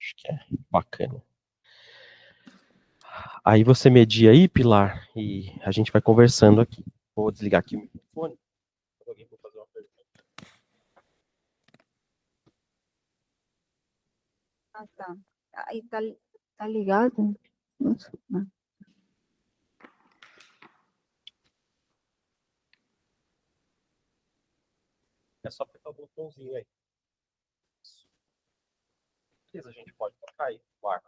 Acho que é bacana. Aí você media aí, Pilar, e a gente vai conversando aqui. Vou desligar aqui o microfone. Alguém for fazer uma pergunta. Ah, tá. Aí tá ligado? Nossa, não. É só apertar o botãozinho aí. Beleza, a gente pode tocar aí, Pilar.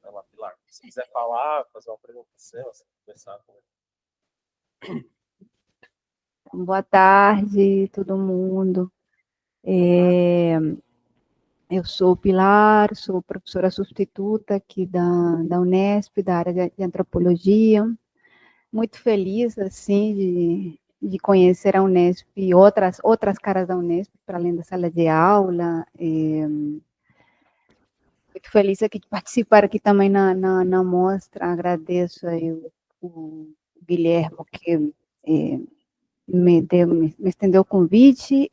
Vai lá, Pilar. Se quiser falar, fazer uma apresentação, você começar a conversar. Boa tarde, todo mundo. Eu sou Pilar, sou professora substituta aqui da Unesp, da área de antropologia. Muito feliz, assim, de conhecer a Unesp e outras caras da Unesp, para além da sala de aula. Muito feliz aqui de participar aqui também na mostra. Agradeço aí o Guilherme, que me estendeu o convite.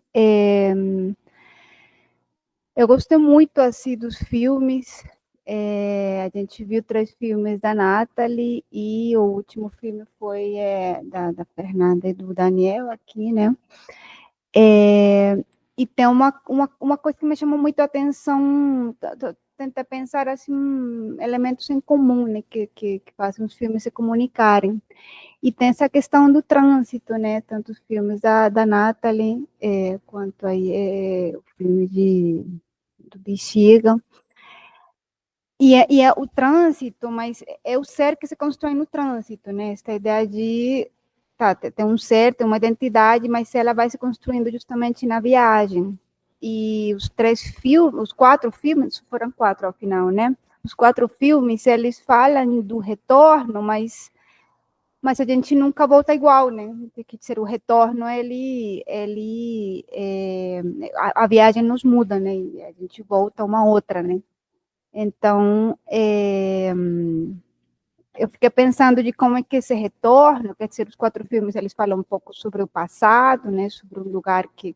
Eu gostei muito assim dos filmes. A gente viu 3 filmes da Nathalie e o último filme foi da Fernanda e do Daniel aqui, né? E tem uma coisa que me chamou muito a atenção, tentar pensar assim, elementos em comum, né, que fazem os filmes se comunicarem. E tem essa questão do trânsito, né? Tanto os filmes da Nathalie, quanto aí o filme do Bexiga. E é o trânsito, mas é o ser que se constrói no trânsito, né? Essa ideia de tem um ser, tem uma identidade, mas ela vai se construindo justamente na viagem. E os 4 filmes, foram 4 ao final, né? Os 4 filmes, eles falam do retorno, mas a gente nunca volta igual, né? Tem que ser o retorno, a viagem nos muda, né? E a gente volta uma outra, né? Então, eu fiquei pensando de como é que esse retorno, quer dizer, os 4 filmes, eles falam um pouco sobre o passado, né? Sobre um lugar que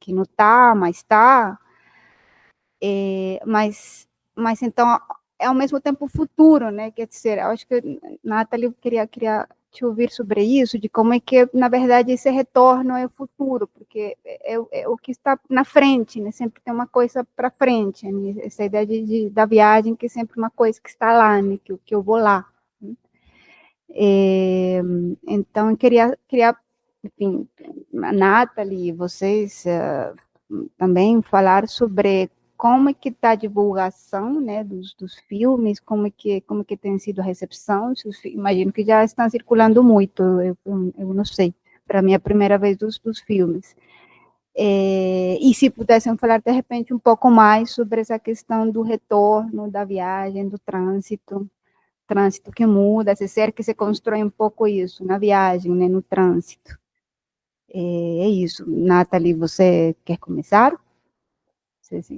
não está, mas está, mas então é ao mesmo tempo futuro, né? Quer dizer, eu acho que Nathalie queria te ouvir sobre isso, de como é que, na verdade, esse retorno é o futuro, porque é o que está na frente, né? Sempre tem uma coisa para frente, né? Essa ideia da viagem, que é sempre uma coisa que está lá, né? Que eu vou lá. Né? Então, eu queria, enfim, a Nathalie, vocês também falar sobre como é que está a divulgação, né, dos filmes, como que tem sido a recepção, imagino que já estão circulando muito, eu não sei, para mim é a primeira vez dos filmes. E se pudessem falar, de repente, um pouco mais sobre essa questão do retorno, da viagem, do trânsito que muda, se ser que se constrói um pouco isso, na viagem, né, no trânsito. É isso. Nathalie, você quer começar?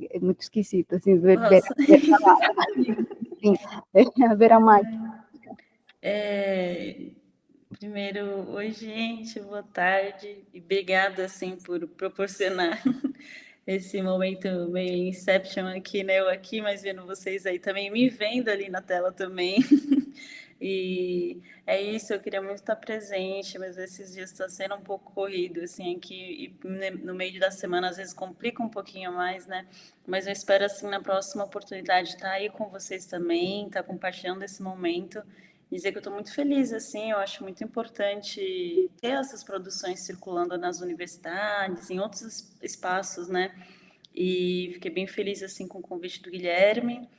É muito esquisito, assim, Nossa. ver a mais. Primeiro, oi, gente, boa tarde, e obrigada, assim, por proporcionar esse momento meio Inception aqui, né? Eu aqui, mas vendo vocês aí também, me vendo ali na tela também. E é isso, eu queria muito estar presente, mas esses dias está sendo um pouco corrido, assim, aqui, e no meio da semana às vezes complica um pouquinho mais, né? Mas eu espero, assim, na próxima oportunidade estar aí com vocês também, estar compartilhando esse momento, dizer que eu estou muito feliz, assim, eu acho muito importante ter essas produções circulando nas universidades, em outros espaços, né? E fiquei bem feliz, assim, com o convite do Guilherme,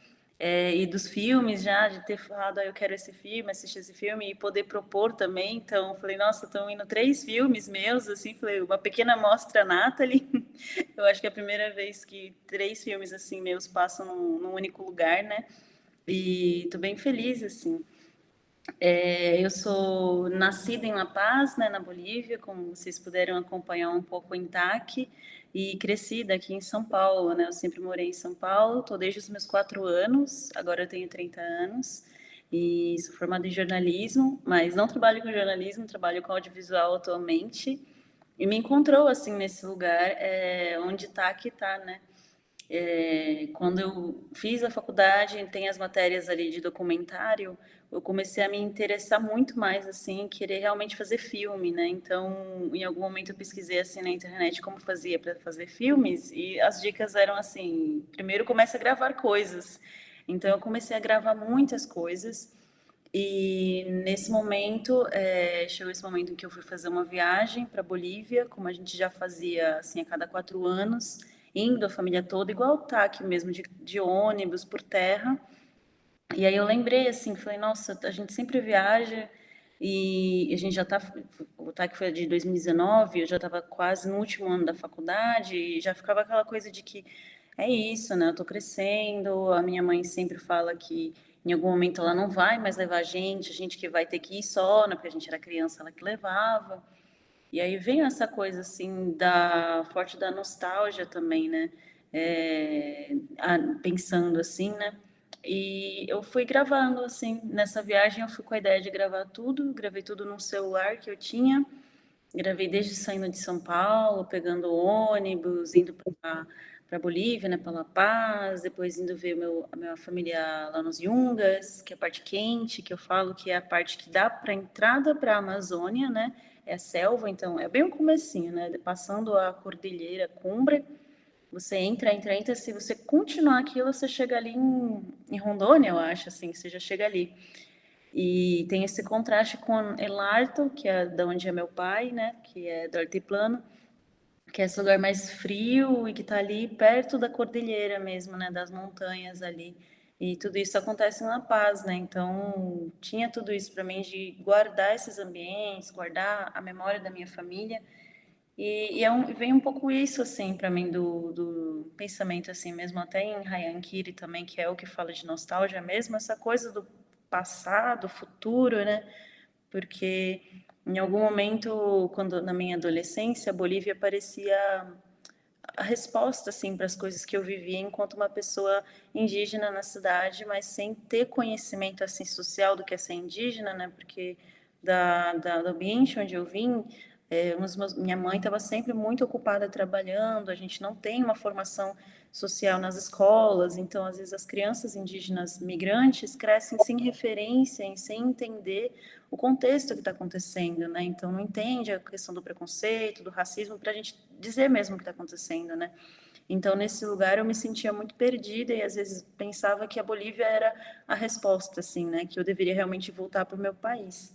e dos filmes já, de ter falado, eu quero esse filme, assistir esse filme, e poder propor também, então, falei, nossa, estão indo 3 filmes meus, assim, falei, uma pequena mostra Nathalie, eu acho que é a primeira vez que 3 filmes, assim, meus passam num único lugar, né, e tô bem feliz, assim. Eu sou nascida em La Paz, né, na Bolívia, como vocês puderam acompanhar um pouco em TAC, e crescida aqui em São Paulo, né? Eu sempre morei em São Paulo, estou desde os meus 4 anos, agora eu tenho 30 anos, e sou formada em jornalismo, mas não trabalho com jornalismo, trabalho com audiovisual atualmente, e me encontrou, assim, nesse lugar onde TAC está, né? quando eu fiz a faculdade, tem as matérias ali de documentário, eu comecei a me interessar muito mais, assim, querer realmente fazer filme, né? Então, em algum momento eu pesquisei, assim, na internet como fazia para fazer filmes, e as dicas eram assim, primeiro comece a gravar coisas. Então, eu comecei a gravar muitas coisas, e nesse momento, chegou esse momento em que eu fui fazer uma viagem para Bolívia, como a gente já fazia, assim, a cada 4 anos, indo a família toda, igual o TAC mesmo, de ônibus, por terra. E aí eu lembrei, assim, falei, nossa, a gente sempre viaja e a gente já tá, o TAC foi de 2019, eu já estava quase no último ano da faculdade e já ficava aquela coisa de que é isso, né? Eu tô crescendo, a minha mãe sempre fala que em algum momento ela não vai mais levar a gente que vai ter que ir só, né? Porque a gente era criança, ela que levava. E aí veio essa coisa assim da forte da nostalgia também, né? Pensando assim, né? E eu fui gravando assim nessa viagem. Eu fui com a ideia de gravar tudo, gravei tudo num celular que eu tinha. Gravei desde saindo de São Paulo, pegando ônibus, indo para Bolívia, né, para La Paz, depois indo ver a minha família lá nos Yungas, que é a parte quente, que eu falo que é a parte que dá para entrada para a Amazônia, né? É a selva, então é bem o comecinho, né? Passando a cordilheira Cumbre, você entra, se você continuar aqui, você chega ali em Rondônia, eu acho, assim, você já chega ali. E tem esse contraste com El Alto, que é da onde é meu pai, né? Que é do Altiplano, que é esse lugar mais frio e que está ali perto da cordilheira mesmo, né? Das montanhas ali. E tudo isso acontece em La Paz, né? Então, tinha tudo isso para mim de guardar esses ambientes, guardar a memória da minha família. Vem um pouco isso, assim, para mim, do pensamento, assim, mesmo até em Ryan Kiri também, que é o que fala de nostalgia mesmo, essa coisa do passado, futuro, né? Porque em algum momento, quando na minha adolescência, a Bolívia parecia a resposta, assim, para as coisas que eu vivia enquanto uma pessoa indígena na cidade, mas sem ter conhecimento, assim, social do que é ser indígena, né? Porque do ambiente onde eu vim, minha mãe estava sempre muito ocupada trabalhando, a gente não tem uma formação social nas escolas, então às vezes as crianças indígenas migrantes crescem sem referência e sem entender o contexto que está acontecendo, né? Então não entende a questão do preconceito, do racismo, para a gente dizer mesmo o que está acontecendo, né? Então nesse lugar eu me sentia muito perdida e às vezes pensava que a Bolívia era a resposta, assim, né? Que eu deveria realmente voltar para o meu país.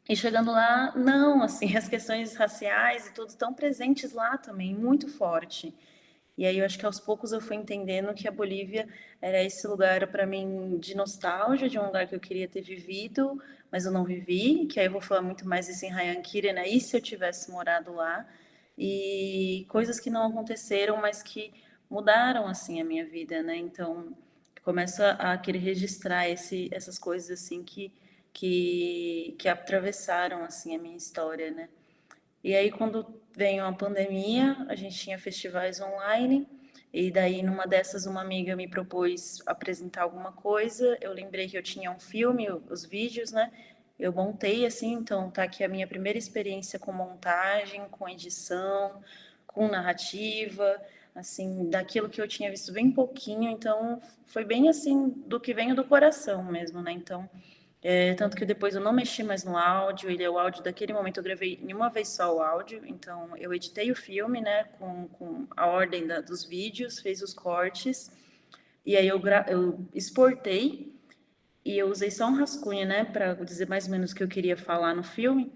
E chegando lá, não, assim, as questões raciais e tudo estão presentes lá também, muito forte. E aí eu acho que aos poucos eu fui entendendo que a Bolívia era esse lugar para mim de nostalgia, de um lugar que eu queria ter vivido, mas eu não vivi, que aí eu vou falar muito mais isso em Rayanquiri, né? E se eu tivesse morado lá? E coisas que não aconteceram, mas que mudaram assim a minha vida, né? Então, começo a querer registrar essas coisas assim que atravessaram assim a minha história, né? E aí, quando veio a pandemia, a gente tinha festivais online, e daí, numa dessas, uma amiga me propôs apresentar alguma coisa. Eu lembrei que eu tinha um filme, os vídeos, né? Eu montei assim, então tá aqui a minha primeira experiência com montagem, com edição, com narrativa, assim, daquilo que eu tinha visto bem pouquinho, então foi bem assim, do que veio do coração mesmo, né? Então, tanto que depois eu não mexi mais no áudio, ele é o áudio daquele momento, eu gravei em uma vez só o áudio, então eu editei o filme, né, com a ordem dos vídeos, fez os cortes, e aí eu exportei, e eu usei só um rascunho, né, para dizer mais ou menos o que eu queria falar no filme,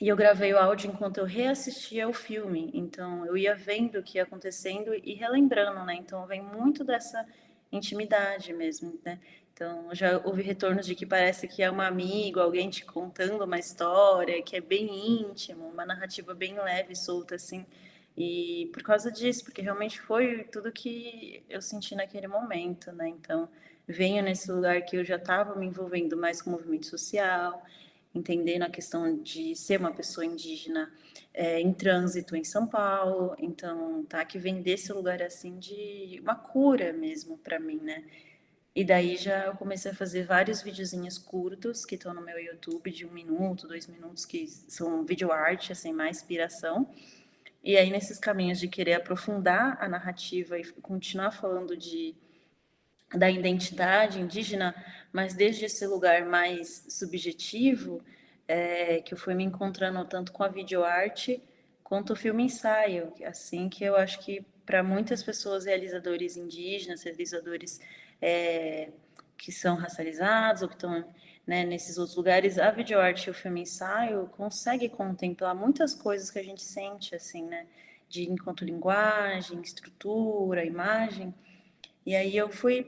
e eu gravei o áudio enquanto eu reassistia o filme, então eu ia vendo o que ia acontecendo e relembrando, né, então vem muito dessa intimidade mesmo, né. Então, já ouvi retornos de que parece que é um amigo, alguém te contando uma história, que é bem íntimo, uma narrativa bem leve, solta, assim. E por causa disso, porque realmente foi tudo que eu senti naquele momento, né? Então, venho nesse lugar que eu já estava me envolvendo mais com o movimento social, entendendo a questão de ser uma pessoa indígena em trânsito em São Paulo. Então, tá, que vem desse lugar, assim, de uma cura mesmo para mim, né? E daí já eu comecei a fazer vários videozinhos curtos que estão no meu YouTube, de 1 minuto, 2 minutos, que são vídeo arte, assim, mais inspiração. E aí, nesses caminhos de querer aprofundar a narrativa e continuar falando da identidade indígena, mas desde esse lugar mais subjetivo, que eu fui me encontrando tanto com a videoarte quanto o filme-ensaio, assim que eu acho que para muitas pessoas, realizadores indígenas, realizadores que são racializados ou que estão, né, nesses outros lugares, a videoarte e o filme-ensaio consegue contemplar muitas coisas que a gente sente, assim, né, enquanto linguagem, estrutura, imagem. E aí eu fui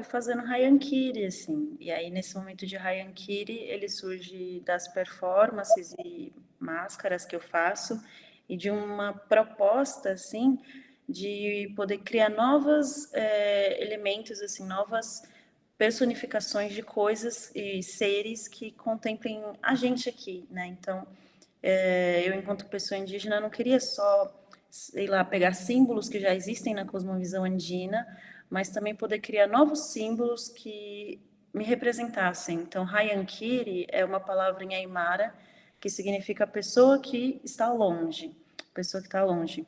fazendo Hayankiri, assim. E aí nesse momento de Hayankiri, ele surge das performances e máscaras que eu faço e de uma proposta, assim, de poder criar novos elementos, assim, novas personificações de coisas e seres que contemplem a gente aqui, né? Então, eu, enquanto pessoa indígena, não queria só, sei lá, pegar símbolos que já existem na cosmovisão andina, mas também poder criar novos símbolos que me representassem. Então, Hayankiri é uma palavra em Aimara que significa pessoa que está longe, pessoa que está longe.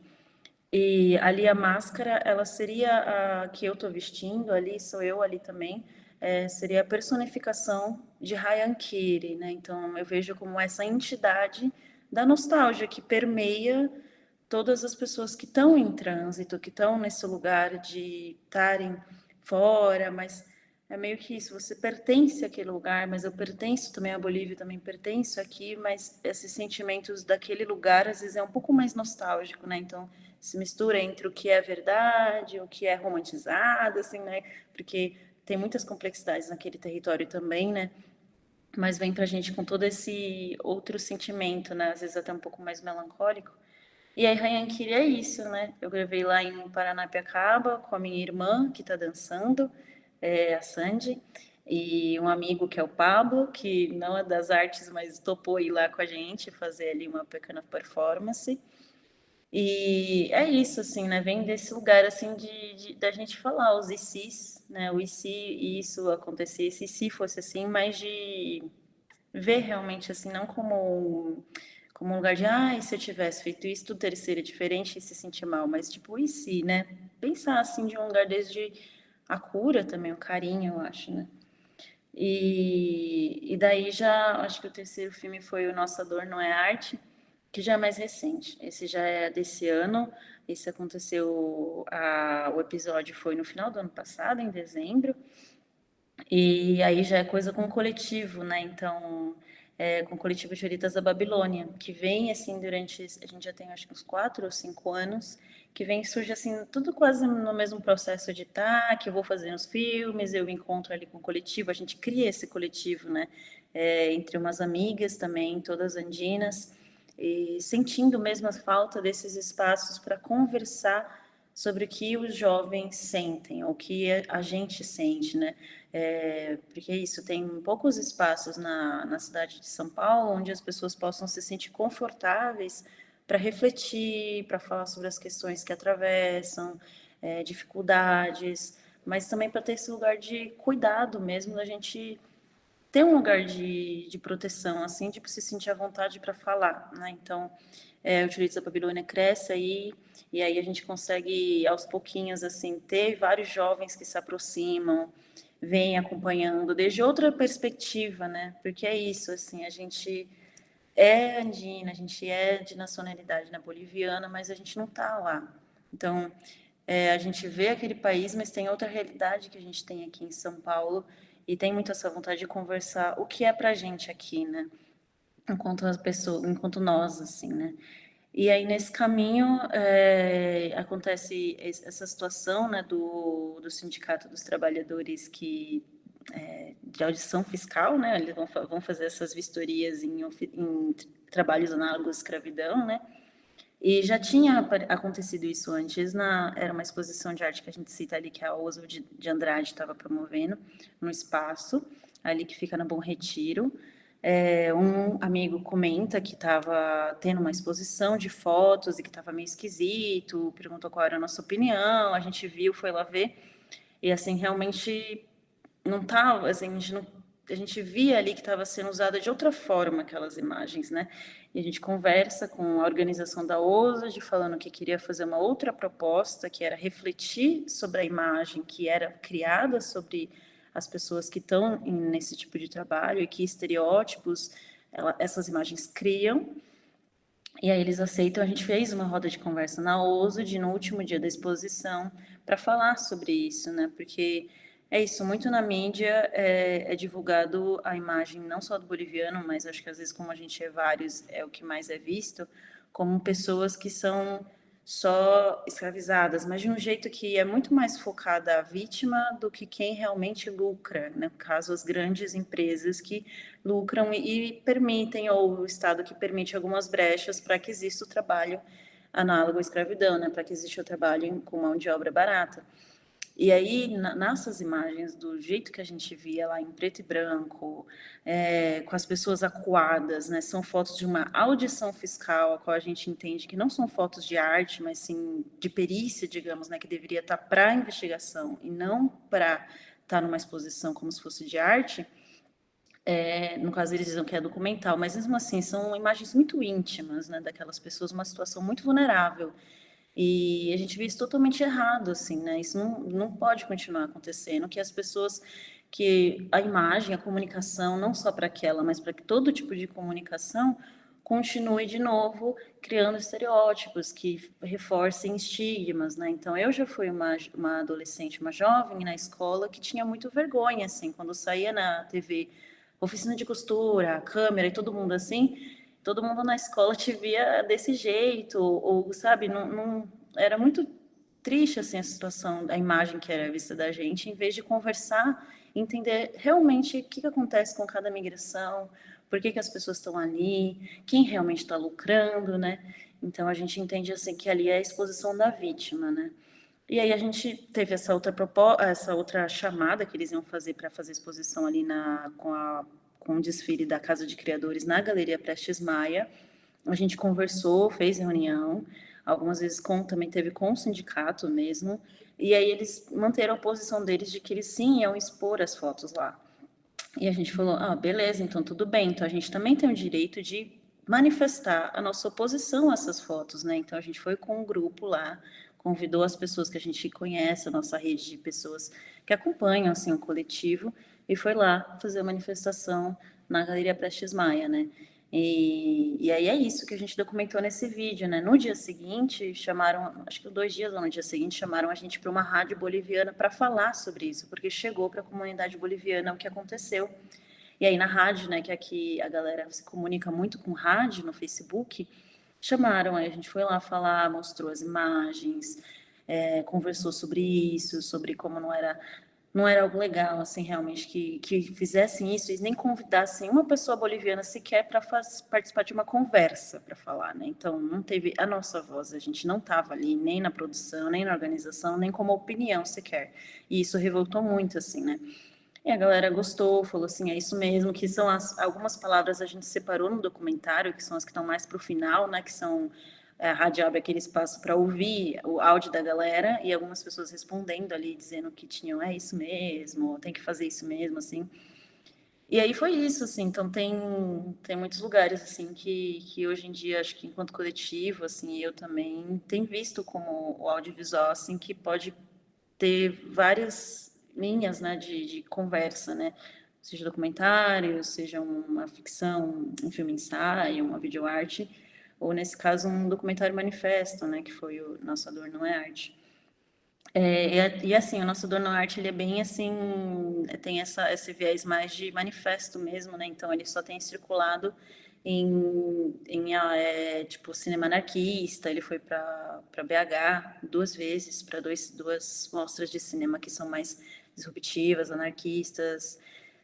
E ali a máscara, ela seria a que eu estou vestindo, ali sou eu ali também, seria a personificação de Hayankiri, né? Então eu vejo como essa entidade da nostalgia que permeia todas as pessoas que estão em trânsito, que estão nesse lugar de estarem fora, mas é meio que isso, você pertence àquele lugar, mas eu pertenço também à Bolívia, também pertenço aqui, mas esses sentimentos daquele lugar às vezes é um pouco mais nostálgico, né? Então se mistura entre o que é verdade, o que é romantizado, assim, né? Porque tem muitas complexidades naquele território também, né? Mas vem pra gente com todo esse outro sentimento, né? Às vezes até um pouco mais melancólico. E aí, Hayankiri é isso, né? Eu gravei lá em Paranapiacaba com a minha irmã, que tá dançando, a Sandy, e um amigo que é o Pablo, que não é das artes, mas topou ir lá com a gente, fazer ali uma pequena performance. E é isso, assim, né? Vem desse lugar, assim, da gente falar os ICs, né? O IC, isso acontecesse, e se fosse assim, mas de ver realmente, assim, não como um lugar de, ah, se eu tivesse feito isso, tudo teria sido diferente e se sentir mal, mas tipo, e se, né? Pensar, assim, de um lugar desde a cura também, o carinho, eu acho, né? E daí já, acho que o terceiro filme foi o Nossa Dor Não É Arte, que já é mais recente. Esse já é desse ano. Esse aconteceu, o episódio foi no final do ano passado, em dezembro. E aí já é coisa com o coletivo, né? Então, com o coletivo Joritas da Babilônia, que vem assim durante, a gente já tem acho que uns 4 ou 5 anos, que vem surge assim tudo quase no mesmo processo de que eu vou fazendo os filmes, eu me encontro ali com o coletivo, a gente cria esse coletivo, né? Entre umas amigas também, todas andinas, e sentindo mesmo a falta desses espaços para conversar sobre o que os jovens sentem, o que a gente sente, né? Porque é isso, tem poucos espaços na cidade de São Paulo onde as pessoas possam se sentir confortáveis para refletir, para falar sobre as questões que atravessam, dificuldades, mas também para ter esse lugar de cuidado mesmo, da gente ter um lugar de proteção, assim, de se sentir à vontade para falar, né? Então, o Direitos da Babilônia cresce aí, e aí a gente consegue, aos pouquinhos, assim, ter vários jovens que se aproximam, vêm acompanhando, desde outra perspectiva, né? Porque é isso, assim, a gente é andina, a gente é de nacionalidade, né, boliviana, mas a gente não está lá. Então, a gente vê aquele país, mas tem outra realidade que a gente tem aqui em São Paulo, e tem muito essa vontade de conversar o que é pra gente aqui, né? Enquanto as pessoas, enquanto nós, assim, né? E aí, nesse caminho, acontece essa situação, né, do Sindicato dos Trabalhadores de audição fiscal, né? Eles vão fazer essas vistorias em trabalhos análogos à escravidão, né? E já tinha acontecido isso antes, era uma exposição de arte que a gente cita ali, que a Oswald de Andrade estava promovendo, no espaço, ali que fica na Bom Retiro. Um amigo comenta que estava tendo uma exposição de fotos e que estava meio esquisito, perguntou qual era a nossa opinião, a gente viu, foi lá ver, e assim, realmente não estava, assim, a gente a gente via ali que estava sendo usada de outra forma aquelas imagens, né? E a gente conversa com a organização da OSAD, falando que queria fazer uma outra proposta, que era refletir sobre a imagem que era criada sobre as pessoas que estão nesse tipo de trabalho e que estereótipos essas imagens criam. E aí eles aceitam, a gente fez uma roda de conversa na OSAD no último dia da exposição para falar sobre isso, né? Porque é isso, muito na mídia é divulgado a imagem não só do boliviano, mas acho que às vezes como a gente é vários, é o que mais é visto, como pessoas que são só escravizadas, mas de um jeito que é muito mais focada a vítima do que quem realmente lucra, né? No caso, as grandes empresas que lucram e permitem, ou o Estado que permite algumas brechas para que exista o trabalho análogo à escravidão, né? Para que exista o trabalho com mão de obra barata. E aí, nessas imagens, do jeito que a gente via lá em preto e branco, com as pessoas acuadas, né? São fotos de uma audição fiscal, a qual a gente entende que não são fotos de arte, mas sim de perícia, digamos, né? Que deveria estar para investigação e não para estar numa exposição como se fosse de arte. No caso, eles dizem que é documental, mas mesmo assim, são imagens muito íntimas, né? Daquelas pessoas, uma situação muito vulnerável. E a gente vê isso totalmente errado, assim, né? Isso não pode continuar acontecendo, que as pessoas, que a imagem, a comunicação, não só para aquela, mas para que todo tipo de comunicação continue de novo criando estereótipos que reforcem estigmas, né? Então, eu já fui uma adolescente, uma jovem na escola que tinha muito vergonha, assim, quando saía na TV, oficina de costura, câmera e todo mundo assim, todo mundo na escola te via desse jeito, ou sabe, era muito triste assim a situação, a imagem que era vista da gente, em vez de conversar, entender realmente o que acontece com cada migração, por que as pessoas estão ali, quem realmente está lucrando, né? Então a gente entende assim que ali é a exposição da vítima, né? E aí a gente teve essa outra chamada que eles iam fazer para fazer exposição ali com o desfile da Casa de Criadores na Galeria Prestes Maia. A gente conversou, fez reunião, algumas vezes também teve com o sindicato mesmo, e aí eles manteram a posição deles de que eles sim iam expor as fotos lá. E a gente falou, beleza, então tudo bem, então a gente também tem o direito de manifestar a nossa oposição a essas fotos, né? Então a gente foi com um grupo lá, convidou as pessoas que a gente conhece, a nossa rede de pessoas que acompanham assim o coletivo, e foi lá fazer a manifestação na Galeria Prestes Maia, né? E aí é isso que a gente documentou nesse vídeo, né? No dia seguinte, chamaram, acho que 2 dias ou no dia seguinte, chamaram a gente para uma rádio boliviana para falar sobre isso, porque chegou para a comunidade boliviana o que aconteceu. E aí na rádio, né, que aqui a galera se comunica muito com rádio no Facebook, chamaram, aí a gente foi lá falar, mostrou as imagens, conversou sobre isso, sobre como não era algo legal, assim, realmente, que fizessem isso e nem convidassem uma pessoa boliviana sequer para participar de uma conversa para falar, né? Então, não teve a nossa voz, a gente não estava ali, nem na produção, nem na organização, nem como opinião sequer. E isso revoltou muito, assim, né? E a galera gostou, falou assim, é isso mesmo, que são algumas palavras a gente separou no documentário, que são as que estão mais para o final, né? Que são a rádio abre aquele espaço para ouvir o áudio da galera e algumas pessoas respondendo ali, dizendo que tinham, é isso mesmo, tem que fazer isso mesmo, assim. E aí foi isso, assim, então tem muitos lugares, assim, que hoje em dia, acho que enquanto coletivo, assim, eu também tenho visto como o audiovisual, assim, que pode ter várias linhas, né, de conversa, né, seja documentário, seja uma ficção, um filme ensaio, uma videoarte, ou nesse caso um documentário manifesto, né, que foi o Nossa Dor Não é Arte. E assim, o Nossa Dor Não é Arte, ele é bem assim, tem esse viés mais de manifesto mesmo, né, então ele só tem circulado tipo, cinema anarquista, ele foi para BH 2 vezes, para duas mostras de cinema que são mais disruptivas, anarquistas,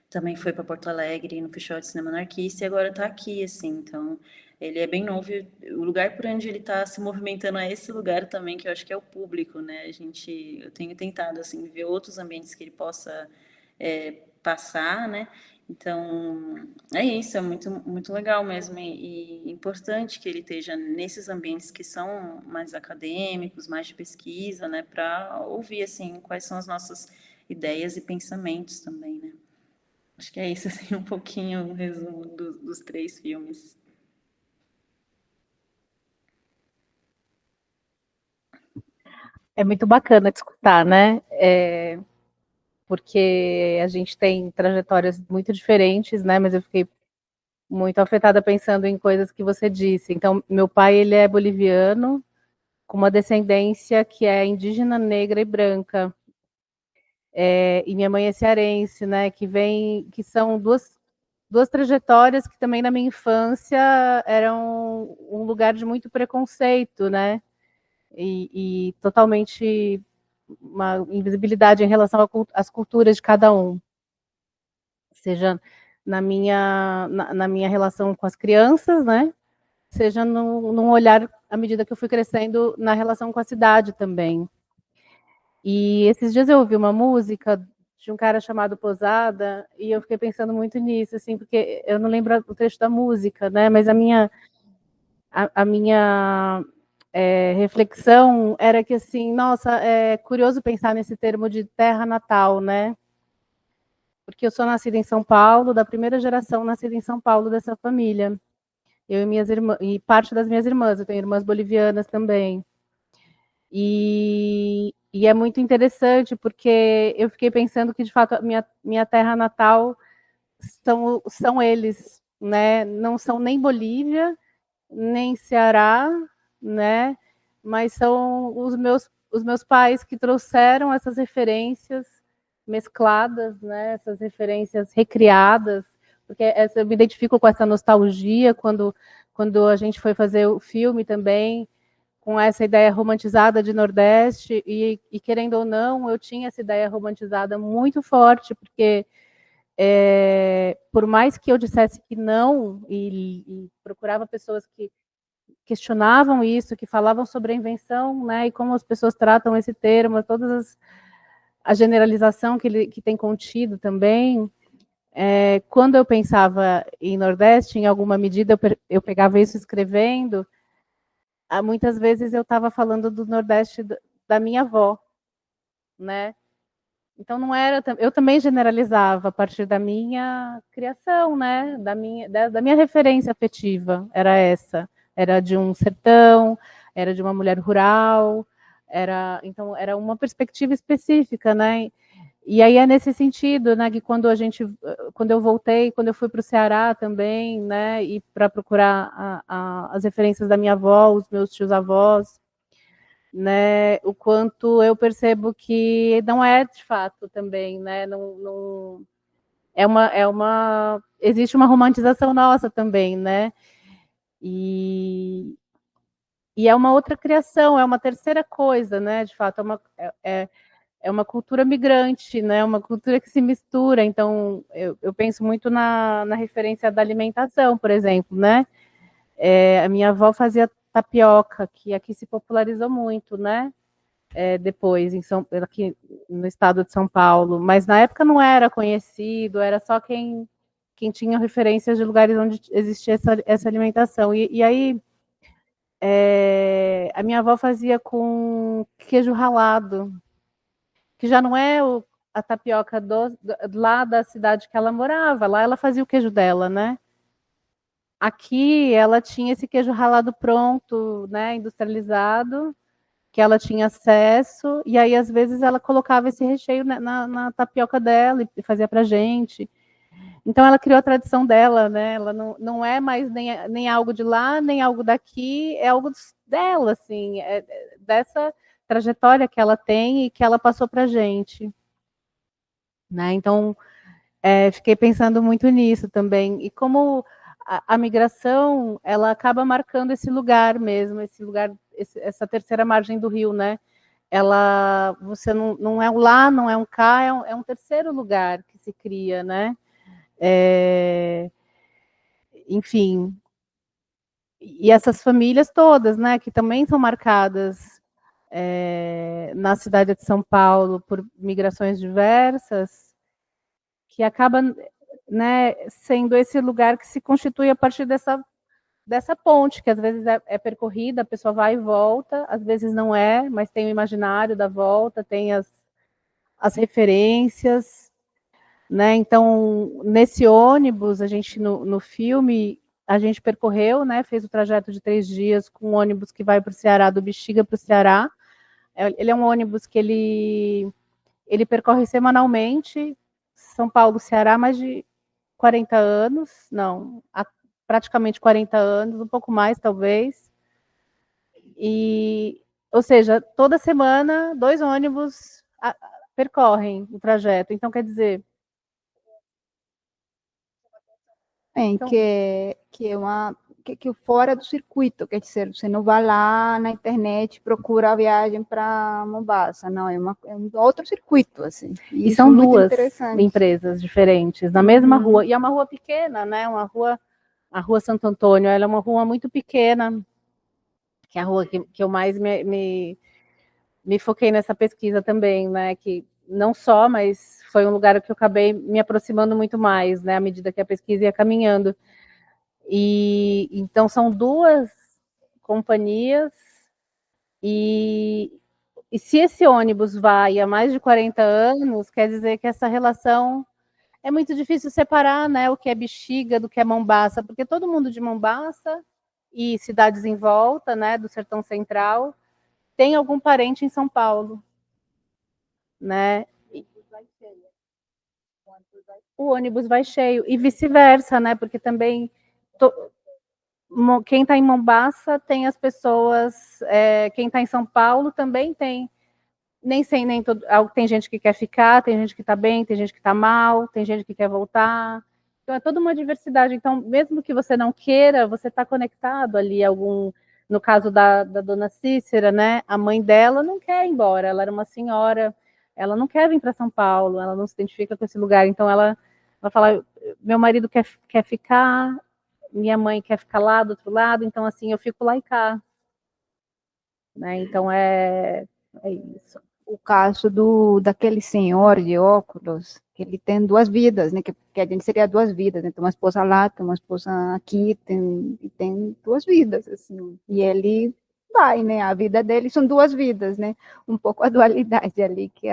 também foi para Porto Alegre no Festival de Cinema Anarquista e agora está aqui, assim, então ele é bem novo e o lugar por onde ele está se movimentando é esse lugar também, que eu acho que é o público, né, eu tenho tentado, assim, ver outros ambientes que ele possa passar, né, então é isso, é muito, muito legal mesmo e importante que ele esteja nesses ambientes que são mais acadêmicos, mais de pesquisa, né, para ouvir, assim, quais são as nossas ideias e pensamentos também, né. Acho que é isso, assim, um pouquinho o resumo dos 3 filmes. É muito bacana de escutar, né? Porque a gente tem trajetórias muito diferentes, né? Mas eu fiquei muito afetada pensando em coisas que você disse. Então, meu pai, ele é boliviano, com uma descendência que é indígena, negra e branca. E minha mãe é cearense, né? Que são duas trajetórias que também na minha infância eram um lugar de muito preconceito, né? E totalmente uma invisibilidade em relação às culturas de cada um, seja na minha relação com as crianças, né? Seja num olhar, à medida que eu fui crescendo, na relação com a cidade também. E esses dias eu ouvi uma música de um cara chamado Posada, e eu fiquei pensando muito nisso, assim, porque eu não lembro o trecho da música, né? Mas a minha reflexão era que, assim, nossa, é curioso pensar nesse termo de terra natal, né? Porque eu sou nascida em São Paulo, da primeira geração nascida em São Paulo dessa família. Eu e minhas irmãs, e parte das minhas irmãs, eu tenho irmãs bolivianas também. E é muito interessante, porque eu fiquei pensando que, de fato, a minha terra natal são eles, né? Não são nem Bolívia, nem Ceará, né? Mas são os meus pais que trouxeram essas referências mescladas, né? Essas referências recriadas, porque eu me identifico com essa nostalgia quando a gente foi fazer o filme também, com essa ideia romantizada de Nordeste, e querendo ou não, eu tinha essa ideia romantizada muito forte, porque por mais que eu dissesse que não, e procurava pessoas que questionavam isso, que falavam sobre a invenção, né, e como as pessoas tratam esse termo, a generalização que tem contido também. Quando eu pensava em Nordeste, em alguma medida eu pegava isso escrevendo, muitas vezes eu estava falando do Nordeste da minha avó, né? Então não era, eu também generalizava a partir da minha criação, né? Da minha referência afetiva, era essa, era de um sertão, era de uma mulher rural, então era uma perspectiva específica, né? E aí é nesse sentido, né, que quando eu voltei, quando eu fui para o Ceará também, né, e para procurar as referências da minha avó, os meus tios-avós, né, o quanto eu percebo que não é de fato também, né, existe uma romantização nossa também, né, e, e é uma outra criação, é uma terceira coisa, né, de fato, é uma cultura migrante, né, uma cultura que se mistura, então eu penso muito na referência da alimentação, por exemplo, né, a minha avó fazia tapioca, que aqui se popularizou muito, né, depois, aqui no estado de São Paulo, mas na época não era conhecido, era só quem tinha referências de lugares onde existia essa alimentação. E aí, a minha avó fazia com queijo ralado, que já não é a tapioca lá da cidade que ela morava, lá ela fazia o queijo dela, né? Aqui ela tinha esse queijo ralado pronto, né, industrializado, que ela tinha acesso, e aí às vezes ela colocava esse recheio na tapioca dela e fazia pra gente. Então ela criou a tradição dela, né? Ela não é mais nem algo de lá, nem algo daqui, é algo dela, assim, dessa trajetória que ela tem e que ela passou pra gente. Né? Então, fiquei pensando muito nisso também. E como a migração, ela acaba marcando esse lugar mesmo, essa terceira margem do rio, né? Você não é um lá, não é um cá, é um terceiro lugar que se cria, né? Enfim, e essas famílias todas, né, que também são marcadas na cidade de São Paulo por migrações diversas, que acaba, né, sendo esse lugar que se constitui a partir dessa ponte, que às vezes é percorrida, a pessoa vai e volta, às vezes não é, mas tem o imaginário da volta, tem as referências, né? Então, nesse ônibus, a gente, no filme, a gente percorreu, né? Fez o trajeto de 3 dias com um ônibus que vai para o Ceará, do Bexiga para o Ceará. Ele é um ônibus que ele percorre semanalmente São Paulo, Ceará, mais de 40 anos, não, praticamente 40 anos, um pouco mais, talvez. E, ou seja, toda semana, 2 ônibus percorrem o trajeto. Então, quer dizer... Então, que é uma que fora do circuito, quer dizer, você não vai lá na internet procura a viagem para Mombasa, não, é um outro circuito, assim. E são 2 empresas diferentes, na mesma rua, e é uma rua pequena, né, a Rua Santo Antônio, ela é uma rua muito pequena, que é a rua que eu mais me foquei nessa pesquisa também, né, que não só, mas foi um lugar que eu acabei me aproximando muito mais, né, à medida que a pesquisa ia caminhando. E então são 2 companhias, e se esse ônibus vai há mais de 40 anos, quer dizer que essa relação é muito difícil separar, né, o que é Bexiga do que é Mombaça, porque todo mundo de Mombaça e cidades em volta, né, do Sertão Central, tem algum parente em São Paulo, né? O ônibus vai cheio, e vice-versa, né, porque também quem está em Mombaça tem as pessoas, quem está em São Paulo também tem. Nem sei, nem todo, tem gente que quer ficar, tem gente que está bem, tem gente que está mal, tem gente que quer voltar. Então é toda uma diversidade. Então, mesmo que você não queira, você está conectado ali no caso da dona Cícera, né? A mãe dela não quer ir embora, ela era uma senhora, ela não quer vir para São Paulo, ela não se identifica com esse lugar, então ela fala, meu marido quer ficar, minha mãe quer ficar lá do outro lado, então assim, eu fico lá e cá. Né? Então é isso. O caso daquele senhor de óculos, que ele tem 2 vidas, né? Que a gente seria 2 vidas, né? Tem uma esposa lá, tem uma esposa aqui, tem 2 vidas, assim. E ele vai, né? A vida dele são 2 vidas, né? Um pouco a dualidade ali que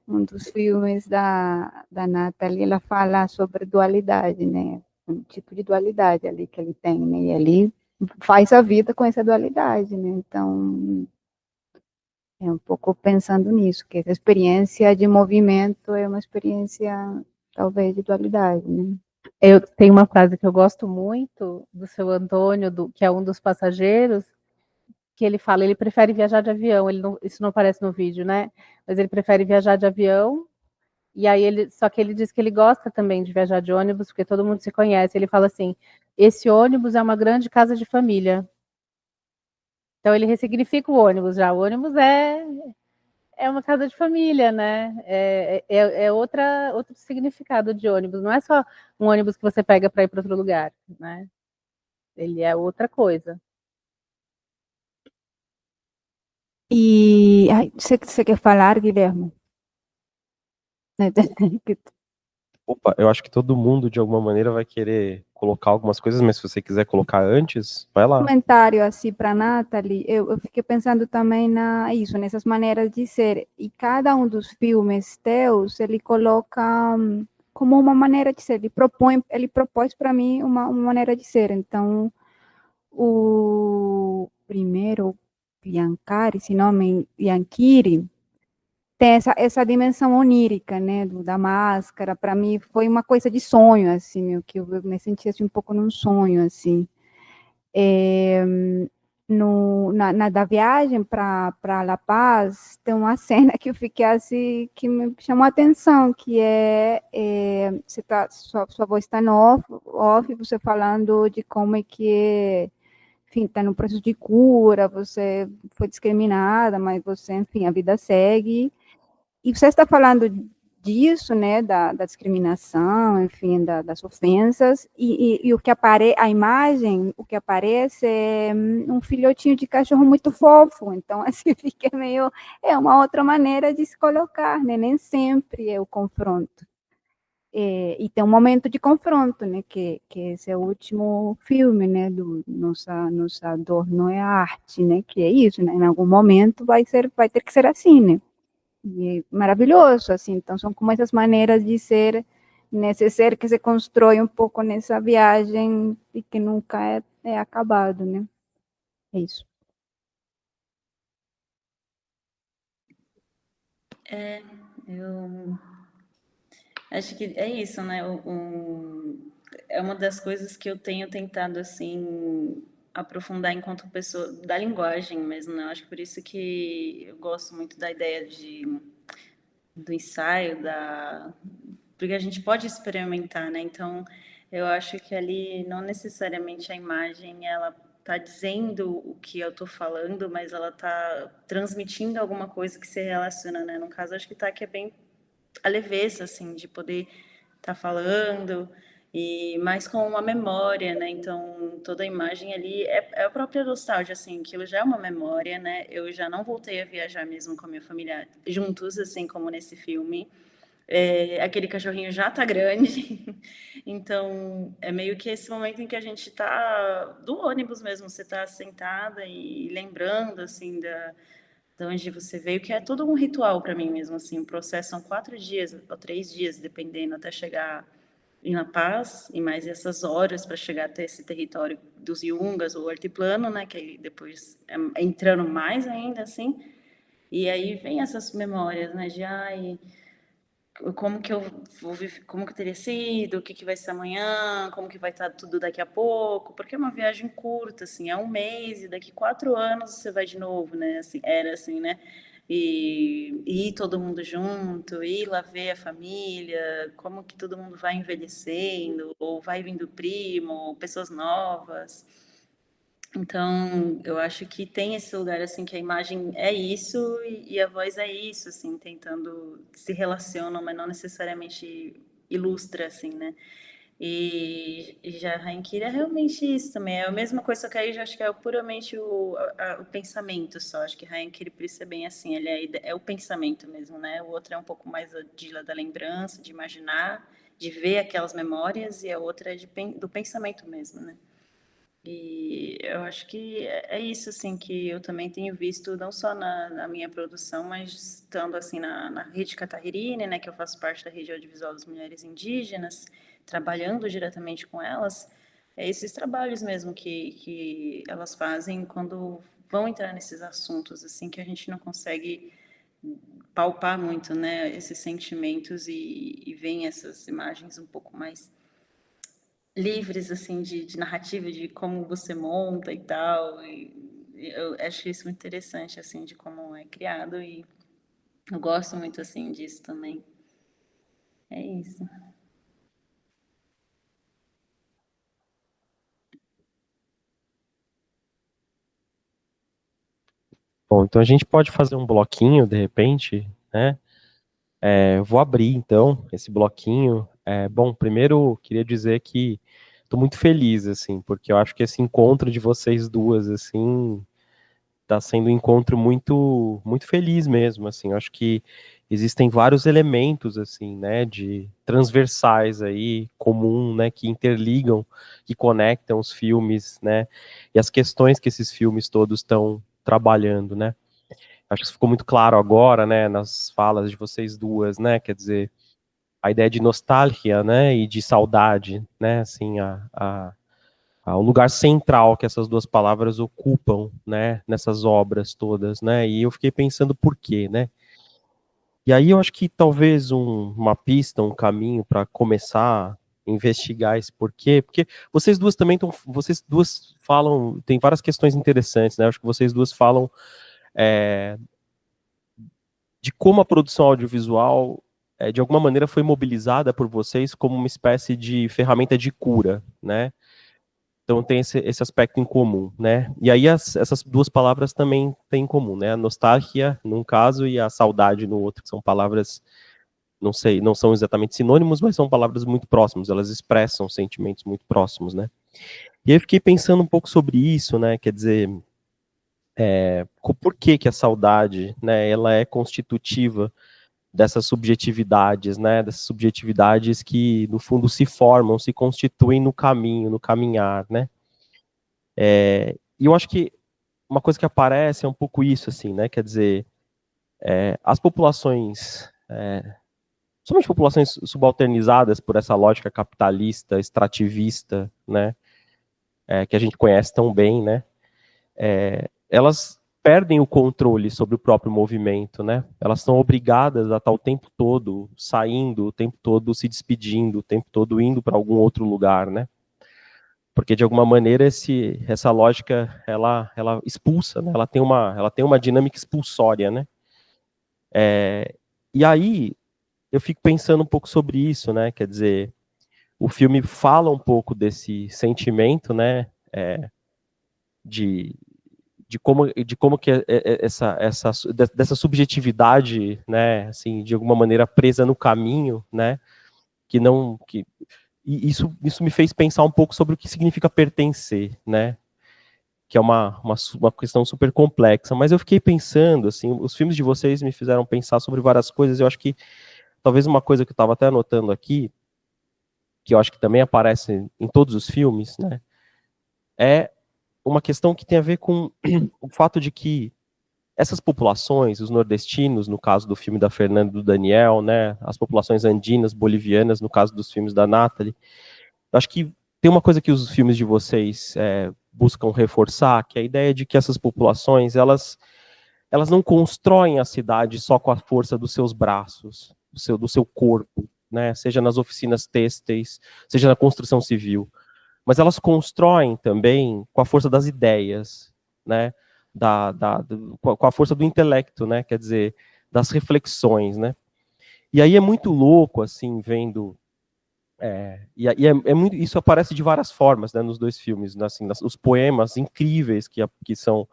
um dos filmes da Nathalie, ela fala sobre dualidade, né? Um tipo de dualidade ali que ele tem, né? E ele faz a vida com essa dualidade, né? Então, é um pouco pensando nisso, que essa experiência de movimento é uma experiência, talvez, de dualidade, né? Eu tenho uma frase que eu gosto muito do seu Antônio, que é um dos passageiros, que ele fala, ele prefere viajar de avião, isso não aparece no vídeo, né? Mas ele prefere viajar de avião, e aí só que ele diz que ele gosta também de viajar de ônibus, porque todo mundo se conhece. Ele fala assim, esse ônibus é uma grande casa de família. Então ele ressignifica o ônibus já. O ônibus é uma casa de família, né? Outro significado de ônibus. Não é só um ônibus que você pega para ir para outro lugar, né? Ele é outra coisa. E você quer falar, Guilherme? Opa, eu acho que todo mundo, de alguma maneira, vai querer colocar algumas coisas, mas se você quiser colocar antes, vai lá. Comentário assim para Nathalie, eu fiquei pensando também nessas maneiras de ser, e cada um dos filmes teus, ele coloca como uma maneira de ser, ele propôs para mim uma maneira de ser. Então, o primeiro, Bianchari, esse nome, Bianchiri, tem essa dimensão onírica, né, da máscara. Para mim foi uma coisa de sonho, assim, que eu me senti assim, um pouco num sonho, assim. Da viagem para La Paz, tem uma cena que eu fiquei assim, que me chamou a atenção, que sua voz está no off, você falando de como é que enfim, está no processo de cura, você foi discriminada, mas você, enfim, a vida segue. E você está falando disso, né, da discriminação, enfim, das ofensas, e o que aparece, a imagem, o que aparece é um filhotinho de cachorro muito fofo, então, assim, fica meio, é uma outra maneira de se colocar, né, nem sempre é o confronto. E tem um momento de confronto, né, que esse é o último filme, né, do Nossa Dor Não é a Arte, né, que é isso, né, em algum momento vai ter que ser assim, né. E maravilhoso, assim, então são como essas maneiras de ser, nesse ser que se constrói um pouco nessa viagem e que nunca é acabado, né? É isso. Eu acho que é isso, né? É uma das coisas que eu tenho tentado, assim, aprofundar enquanto pessoa, da linguagem mesmo, né? Eu acho que por isso que eu gosto muito da ideia do ensaio, porque a gente pode experimentar, né? Então, eu acho que ali não necessariamente a imagem ela está dizendo o que eu estou falando, mas ela está transmitindo alguma coisa que se relaciona, né? No caso, acho que tá que é bem a leveza, assim, de poder estar falando e mais com uma memória, né? Então, toda a imagem ali é a própria nostalgia, assim, aquilo já é uma memória, né? Eu já não voltei a viajar mesmo com a minha família juntos, assim como nesse filme. Aquele cachorrinho já tá grande, então é meio que esse momento em que a gente tá do ônibus mesmo, você tá sentada e lembrando assim da onde você veio, que é todo um ritual para mim mesmo assim. O processo são 4 dias ou 3 dias, dependendo, até chegar em La Paz e mais essas horas para chegar até esse território dos Yungas ou altiplano, né? Que aí depois é entrando mais ainda assim. E aí vem essas memórias, né? De ai, como que eu vou viver, como que teria sido, o que que vai ser amanhã, como que vai estar tudo daqui a pouco, porque é uma viagem curta, assim, é um mês e daqui 4 anos você vai de novo, né? Assim, era assim, né? E ir todo mundo junto, ir lá ver a família, como que todo mundo vai envelhecendo, ou vai vindo primo, pessoas novas. Então, eu acho que tem esse lugar assim que a imagem é isso e a voz é isso, assim, tentando se relacionam, mas não necessariamente ilustra, assim, né? E já a Hainkiri é realmente isso também. É a mesma coisa, só que aí já acho que é puramente o pensamento só. Acho que Hainkiri por isso é bem assim, ele é o pensamento mesmo, né? O outro é um pouco mais da lembrança, de imaginar, de ver aquelas memórias, e a outra é do pensamento mesmo, né? E eu acho que é isso, assim, que eu também tenho visto, não só na minha produção, mas estando, assim, na Rede Catarrine, né, que eu faço parte da Rede Audiovisual das Mulheres Indígenas, trabalhando diretamente com elas, é esses trabalhos mesmo que elas fazem quando vão entrar nesses assuntos, assim, que a gente não consegue palpar muito, né, esses sentimentos e vem essas imagens um pouco mais livres, assim, de narrativa, de como você monta e tal. E eu acho isso muito interessante, assim, de como é criado. E eu gosto muito, assim, disso também. É isso. Bom, então a gente pode fazer um bloquinho, de repente, né? Eu vou abrir, então, esse bloquinho. Bom, primeiro, queria dizer que estou muito feliz, assim, porque eu acho que esse encontro de vocês duas, assim, está sendo um encontro muito, muito feliz mesmo, assim. Eu acho que existem vários elementos, assim, né, de transversais aí, comum, né, que interligam, que conectam os filmes, né, e as questões que esses filmes todos estão trabalhando, né. Acho que isso ficou muito claro agora, né, nas falas de vocês duas, né, quer dizer, a ideia de nostalgia, né, e de saudade, né, assim, o lugar central que essas duas palavras ocupam, né, nessas obras todas, né, e eu fiquei pensando por quê, né. E aí eu acho que talvez uma pista, um caminho para começar a investigar esse porquê, porque vocês duas também vocês duas falam, tem várias questões interessantes, né, eu acho que vocês duas falam de como a produção audiovisual, de alguma maneira, foi mobilizada por vocês como uma espécie de ferramenta de cura, né? Então tem esse aspecto em comum, né? E aí essas duas palavras também têm em comum, né? A nostalgia, num caso, e a saudade no outro, que são palavras, não sei, não são exatamente sinônimos, mas são palavras muito próximas, elas expressam sentimentos muito próximos, né? E aí eu fiquei pensando um pouco sobre isso, né? Quer dizer, por que a saudade, né, ela é constitutiva dessas subjetividades, né, dessas subjetividades que, no fundo, se formam, se constituem no caminho, no caminhar, né. E eu acho que uma coisa que aparece é um pouco isso, assim, né, quer dizer, as populações, somente populações subalternizadas por essa lógica capitalista, extrativista, né, que a gente conhece tão bem, né, elas perdem o controle sobre o próprio movimento, né, elas são obrigadas a estar o tempo todo saindo, o tempo todo se despedindo, o tempo todo indo para algum outro lugar, né, porque de alguma maneira essa lógica, ela expulsa, né, ela tem uma dinâmica expulsória, né, e aí eu fico pensando um pouco sobre isso, né, quer dizer, o filme fala um pouco desse sentimento, né, de como que dessa subjetividade, né, assim, de alguma maneira presa no caminho, né, e isso me fez pensar um pouco sobre o que significa pertencer, né, que é uma questão super complexa, mas eu fiquei pensando, assim, os filmes de vocês me fizeram pensar sobre várias coisas, eu acho que talvez uma coisa que eu estava até anotando aqui, que eu acho que também aparece em todos os filmes, né, é uma questão que tem a ver com o fato de que essas populações, os nordestinos, no caso do filme da Fernanda e do Daniel, né, as populações andinas, bolivianas, no caso dos filmes da Nathalie, eu acho que tem uma coisa que os filmes de vocês buscam reforçar, que é a ideia de que essas populações, elas não constroem a cidade só com a força dos seus braços, do seu corpo, né, seja nas oficinas têxteis, seja na construção civil, mas elas constroem também com a força das ideias, né, com a força do intelecto, né, quer dizer, das reflexões, né. E aí é muito louco, assim, vendo... muito, isso aparece de várias formas, né, nos dois filmes, né, assim, os poemas incríveis que são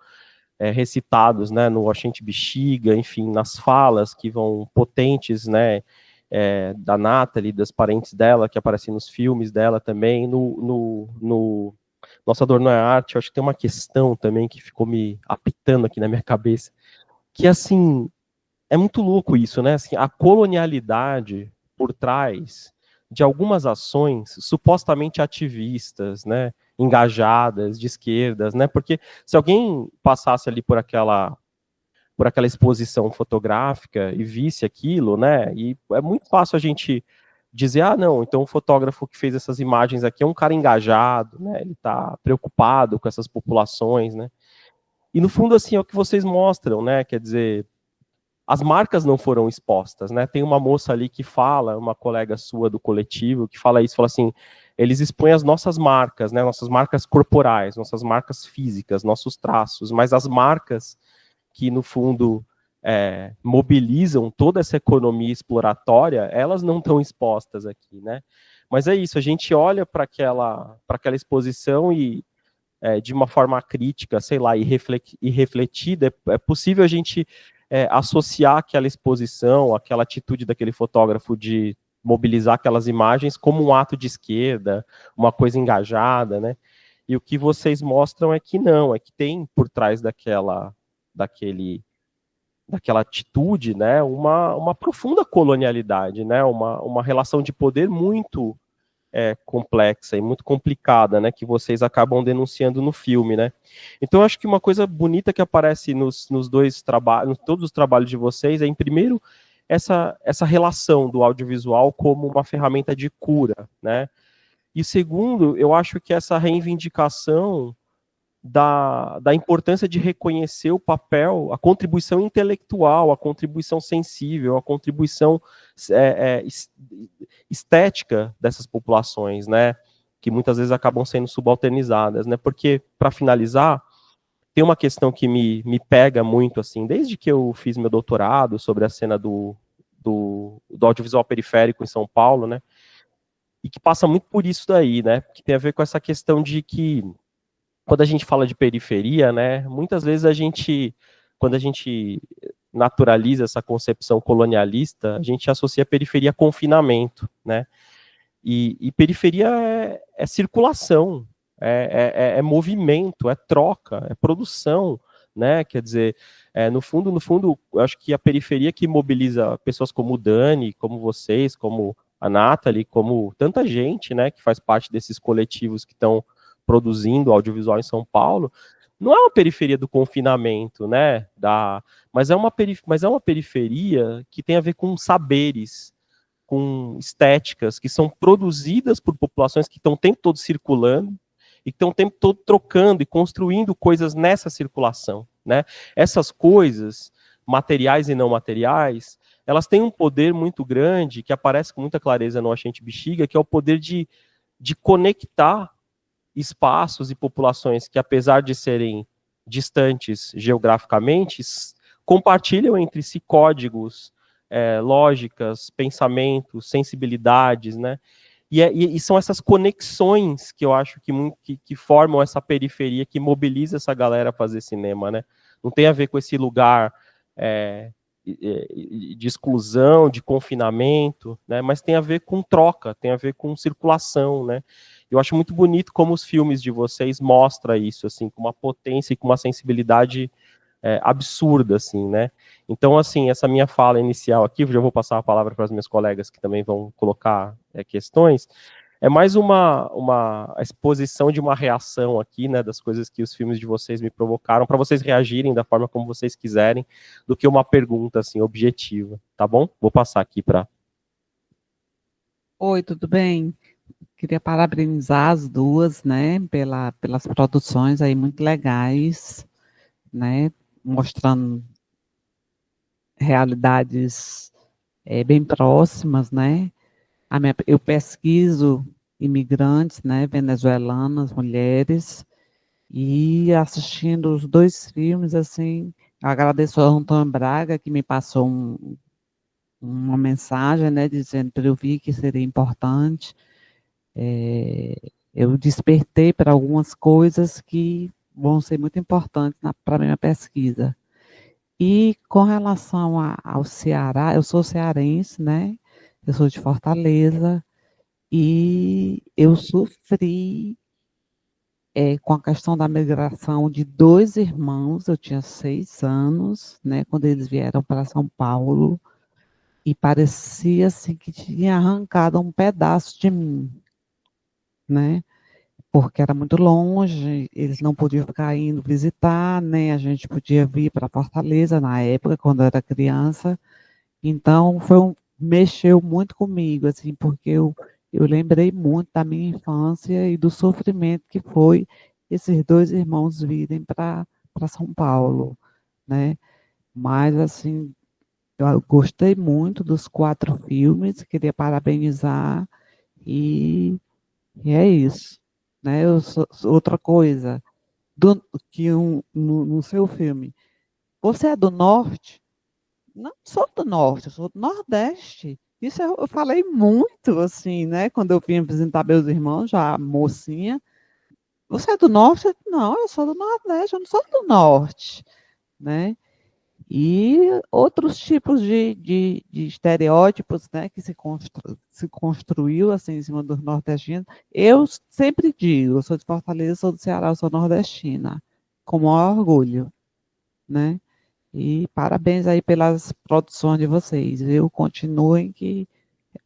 recitados, né, no Oxente Bexiga, enfim, nas falas que vão potentes, né, da Nathalie, das parentes dela, que aparecem nos filmes dela também, no Nossa Dor Não é Arte, eu acho que tem uma questão também que ficou me apitando aqui na minha cabeça, que, assim, é muito louco isso, né, assim, a colonialidade por trás de algumas ações supostamente ativistas, né, engajadas, de esquerdas, né, porque se alguém passasse ali por aquela exposição fotográfica e visse aquilo, né, e é muito fácil a gente dizer, ah, não, então o fotógrafo que fez essas imagens aqui é um cara engajado, né, ele está preocupado com essas populações, né, e no fundo, assim, é o que vocês mostram, né, quer dizer, as marcas não foram expostas, né, tem uma moça ali que fala, uma colega sua do coletivo, que fala isso, fala assim, eles expõem as nossas marcas, né, nossas marcas corporais, nossas marcas físicas, nossos traços, mas as marcas que, no fundo, mobilizam toda essa economia exploratória, elas não estão expostas aqui, né? Mas é isso, a gente olha para aquela exposição e, de uma forma crítica, sei lá, e refletida, é possível a gente associar aquela exposição, aquela atitude daquele fotógrafo de mobilizar aquelas imagens como um ato de esquerda, uma coisa engajada, né? E o que vocês mostram é que não, é que tem por trás daquela atitude, né, uma profunda colonialidade, né, uma relação de poder muito complexa e muito complicada, né, que vocês acabam denunciando no filme, né. Então, eu acho que uma coisa bonita que aparece nos dois trabalhos, todos os trabalhos de vocês, é, em primeiro, essa relação do audiovisual como uma ferramenta de cura, né, e segundo, eu acho que essa reivindicação da importância de reconhecer o papel, a contribuição intelectual, a contribuição sensível, a contribuição estética dessas populações, né, que muitas vezes acabam sendo subalternizadas, né, porque, para finalizar, tem uma questão que me pega muito, assim, desde que eu fiz meu doutorado sobre a cena do audiovisual periférico em São Paulo, né, e que passa muito por isso daí, né, que tem a ver com essa questão de que, quando a gente fala de periferia, né, muitas vezes quando a gente naturaliza essa concepção colonialista, a gente associa a periferia a confinamento, né, e periferia é circulação, é movimento, é troca, é produção, né, quer dizer, no fundo, eu acho que a periferia que mobiliza pessoas como o Dani, como vocês, como a Nathalie, como tanta gente, né, que faz parte desses coletivos que estão produzindo audiovisual em São Paulo, não é uma periferia do confinamento, né? Mas é uma periferia que tem a ver com saberes, com estéticas que são produzidas por populações que estão o tempo todo circulando e que estão o tempo todo trocando e construindo coisas nessa circulação, né? Essas coisas, materiais e não materiais, elas têm um poder muito grande, que aparece com muita clareza no Oxente Bexiga, que é o poder de conectar espaços e populações que, apesar de serem distantes geograficamente, compartilham entre si códigos, lógicas, pensamentos, sensibilidades, né? E são essas conexões que eu acho que formam essa periferia, que mobiliza essa galera a fazer cinema, né? Não tem a ver com esse lugar de exclusão, de confinamento, né? Mas tem a ver com troca, tem a ver com circulação, né? Eu acho muito bonito como os filmes de vocês mostram isso, assim, com uma potência e com uma sensibilidade absurda, assim, né? Então, assim, essa minha fala inicial aqui, já vou passar a palavra para as minhas colegas que também vão colocar questões, é mais uma exposição de uma reação aqui, né, das coisas que os filmes de vocês me provocaram, para vocês reagirem da forma como vocês quiserem, do que uma pergunta, assim, objetiva, tá bom? Vou passar aqui para... Oi, tudo bem? Queria parabenizar as duas, né, pelas produções aí muito legais, né, mostrando realidades bem próximas, né? Eu pesquiso imigrantes, né, venezuelanas, mulheres, e assistindo os dois filmes, assim, agradeço ao Antônio Braga, que me passou uma mensagem, né, dizendo para eu vir que seria importante. Eu despertei para algumas coisas que vão ser muito importantes para a minha pesquisa. E com relação ao Ceará, eu sou cearense, né? Eu sou de Fortaleza, e eu sofri com a questão da migração de dois irmãos. Eu tinha 6 anos, né, quando eles vieram para São Paulo, e parecia assim que tinha arrancado um pedaço de mim, né? Porque era muito longe, eles não podiam ficar indo visitar, né? A gente podia vir para Fortaleza na época, quando eu era criança. Então, mexeu muito comigo, assim, porque eu lembrei muito da minha infância e do sofrimento que foi esses dois irmãos virem para São Paulo, né? Mas, assim, eu gostei muito dos 4 filmes, queria parabenizar, e é isso, né? Outra coisa, no seu filme, você é do Norte? Não sou do Norte, eu sou do Nordeste. Isso eu falei muito, assim, né? Quando eu vim apresentar meus irmãos, já mocinha. Você é do Norte? Não, eu sou do Nordeste, eu não sou do Norte, né? E outros tipos de estereótipos, né, que se construiu, assim, em cima dos nordestinos. Eu sempre digo, eu sou de Fortaleza, sou do Ceará, eu sou nordestina, com o maior orgulho, né? E parabéns aí pelas produções de vocês, viu? Continuem, que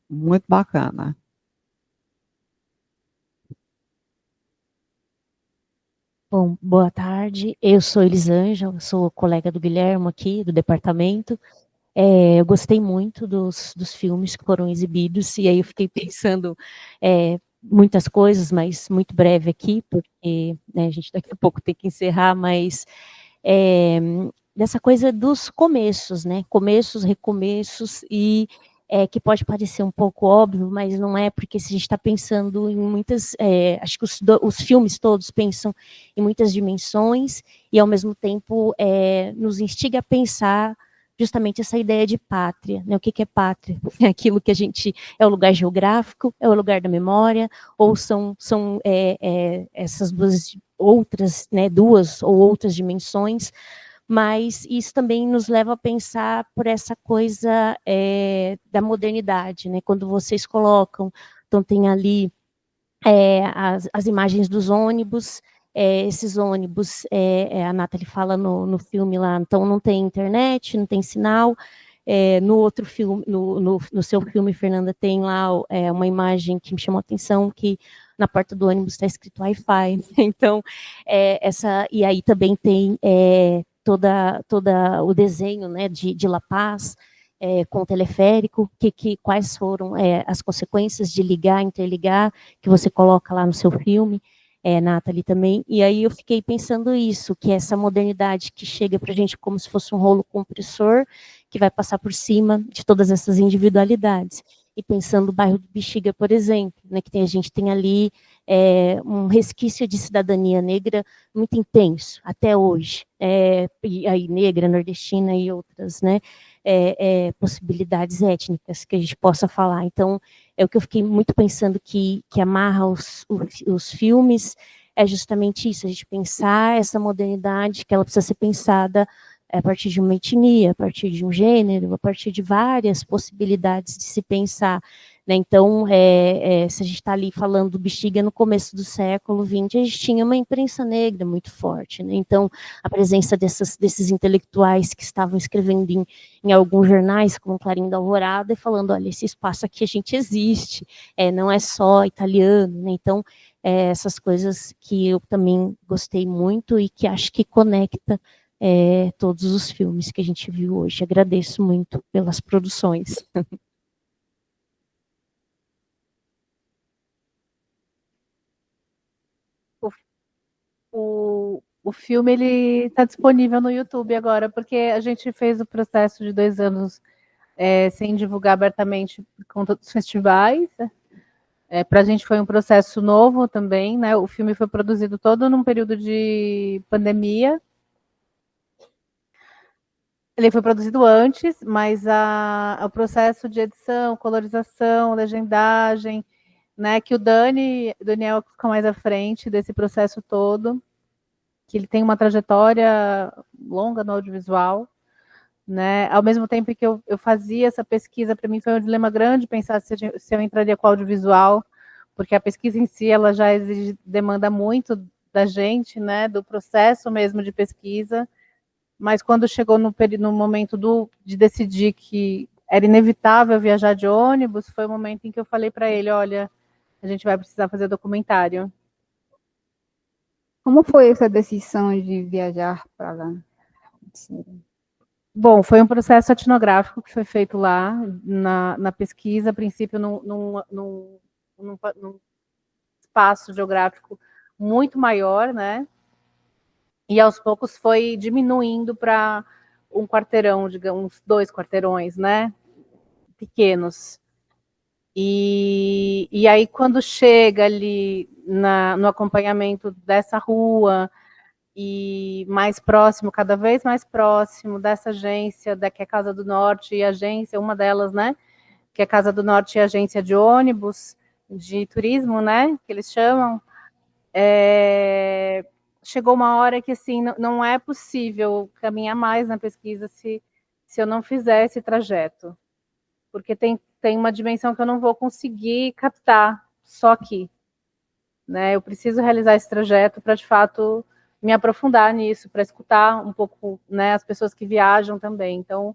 muito bacana. Bom, boa tarde. Eu sou Elisângela, sou colega do Guilherme aqui, do departamento. Eu gostei muito dos filmes que foram exibidos, e aí eu fiquei pensando muitas coisas, mas muito breve aqui, porque né, a gente daqui a pouco tem que encerrar, mas dessa coisa dos começos, né? Começos, recomeços, e que pode parecer um pouco óbvio, mas não é, porque se a gente está pensando em muitas, acho que os filmes todos pensam em muitas dimensões, e ao mesmo tempo nos instiga a pensar justamente essa ideia de pátria, né? O que é pátria? É aquilo que a gente, é o lugar geográfico, é o lugar da memória, ou são essas duas outras, né, duas ou outras dimensões, mas isso também nos leva a pensar por essa coisa da modernidade, né? Quando vocês colocam, então tem ali as imagens dos ônibus, esses ônibus, a Nathalie fala no filme lá, então não tem internet, não tem sinal. No outro filme, no seu filme, Fernanda, tem lá uma imagem que me chamou a atenção, que na porta do ônibus está escrito Wi-Fi. Então, e aí também tem toda o desenho, né, de La Paz, com o teleférico, quais foram as consequências de ligar, interligar, que você coloca lá no seu filme, Nathalie também, e aí eu fiquei pensando isso, que essa modernidade que chega para a gente como se fosse um rolo compressor, que vai passar por cima de todas essas individualidades. E pensando no bairro do Bexiga, por exemplo, né, que a gente tem ali um resquício de cidadania negra muito intenso, até hoje, e aí negra, nordestina e outras, né, possibilidades étnicas que a gente possa falar. Então, é o que eu fiquei muito pensando que amarra os filmes, é justamente isso, a gente pensar essa modernidade, que ela precisa ser pensada a partir de uma etnia, a partir de um gênero, a partir de várias possibilidades de se pensar, né? Então, se a gente está ali falando do Bexiga no começo do século XX, a gente tinha uma imprensa negra muito forte, né? Então, a presença desses intelectuais que estavam escrevendo em alguns jornais, como Clarim da Alvorada, e falando, olha, esse espaço aqui a gente existe, não é só italiano, né? Então, essas coisas que eu também gostei muito e que acho que conecta todos os filmes que a gente viu hoje. Agradeço muito pelas produções. O filme ele está disponível no YouTube agora, porque a gente fez o processo de 2 anos sem divulgar abertamente por conta dos festivais. Para a gente foi um processo novo também, né? O filme foi produzido todo num período de pandemia. Ele foi produzido antes, mas o processo de edição, colorização, legendagem, né? Que o Daniel fica mais à frente desse processo todo, que ele tem uma trajetória longa no audiovisual, né? Ao mesmo tempo que eu fazia essa pesquisa, para mim foi um dilema grande pensar se eu entraria com audiovisual, porque a pesquisa em si ela já demanda muito da gente, né? Do processo mesmo de pesquisa. Mas quando chegou no momento de decidir que era inevitável viajar de ônibus, foi o momento em que eu falei para ele, olha, a gente vai precisar fazer documentário. Como foi essa decisão de viajar para lá? Bom, foi um processo etnográfico que foi feito lá, na pesquisa, a princípio num espaço geográfico muito maior, né? E aos poucos foi diminuindo para um quarteirão, digamos, 2 quarteirões, né? Pequenos. E aí, quando chega ali no acompanhamento dessa rua, e mais próximo, cada vez mais próximo dessa agência, que é a Casa do Norte e agência, uma delas, né? Que é a Casa do Norte e agência de ônibus, de turismo, né? Que eles chamam. Chegou uma hora que, assim, não é possível caminhar mais na pesquisa se eu não fizer esse trajeto. Porque tem uma dimensão que eu não vou conseguir captar só aqui. Né? Eu preciso realizar esse trajeto para, de fato, me aprofundar nisso, para escutar um pouco, né, as pessoas que viajam também. Então,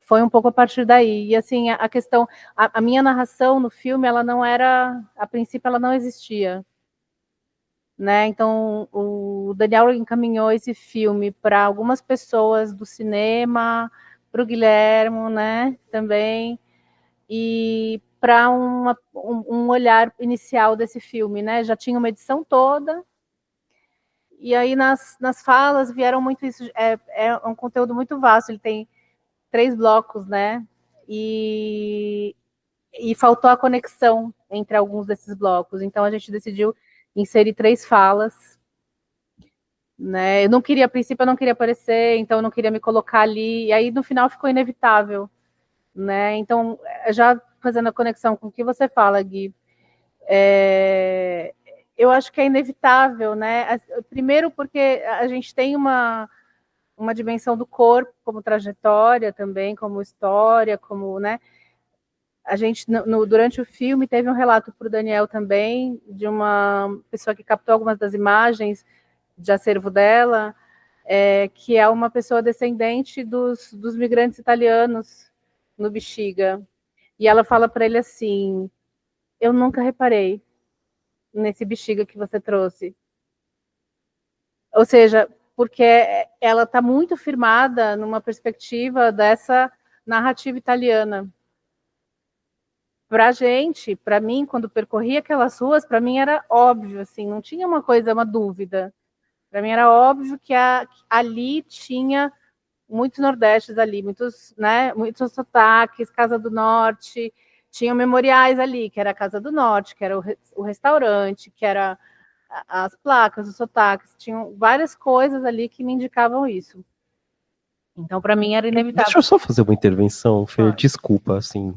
foi um pouco a partir daí. E, assim, a questão... A minha narração no filme, ela não era... A princípio, ela não existia. Né? Então, o Daniel encaminhou esse filme para algumas pessoas do cinema, para o Guilhermo, né, também, e para um olhar inicial desse filme, né? Já tinha uma edição toda, e aí nas falas vieram muito isso, é um conteúdo muito vasto, ele tem 3 blocos, né? E faltou a conexão entre alguns desses blocos, então a gente decidiu inserir 3 falas, né? Eu não queria, a princípio eu não queria aparecer, então eu não queria me colocar ali, e aí no final ficou inevitável, né? Então, já fazendo a conexão com o que você fala, Gui, eu acho que é inevitável, né? Primeiro porque a gente tem uma dimensão do corpo como trajetória também, como história, como, né? A gente, durante o filme, teve um relato para o Daniel também, de uma pessoa que captou algumas das imagens de acervo dela, que é uma pessoa descendente dos migrantes italianos no Bexiga. E ela fala para ele assim, eu nunca reparei, nesse Bexiga que você trouxe. Ou seja, porque ela está muito firmada numa perspectiva dessa narrativa italiana. Para a gente, para mim, quando percorria aquelas ruas, para mim era óbvio, assim, não tinha uma dúvida. Para mim era óbvio que ali tinha muitos nordestes ali, muitos sotaques, Casa do Norte, tinham memoriais ali, que era a Casa do Norte, que era o restaurante, que era as placas, os sotaques, tinham várias coisas ali que me indicavam isso. Então, para mim, era inevitável. Deixa eu só fazer uma intervenção, Fer, desculpa, assim,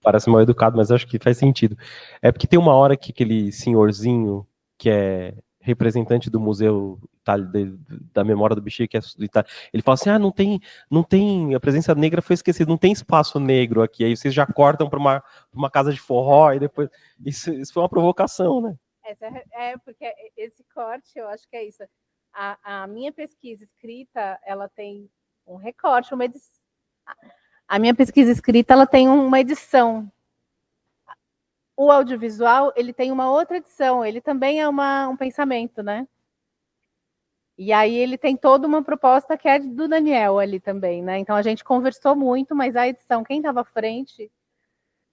parece mal educado, mas acho que faz sentido. É porque tem uma hora que aquele senhorzinho, que é representante do Museu da Memória do Bexiga, que é do Itália, ele fala assim, não tem, a presença negra foi esquecida, não tem espaço negro aqui, aí vocês já cortam para uma casa de forró, e depois, isso foi uma provocação, né? Porque esse corte, eu acho que é isso. A minha pesquisa escrita, ela tem um recorte, uma edição. A minha pesquisa escrita, ela tem uma edição. O audiovisual, ele tem uma outra edição, ele também é um pensamento, né? E aí ele tem toda uma proposta que é do Daniel ali também, né? Então a gente conversou muito, mas a edição, quem estava à frente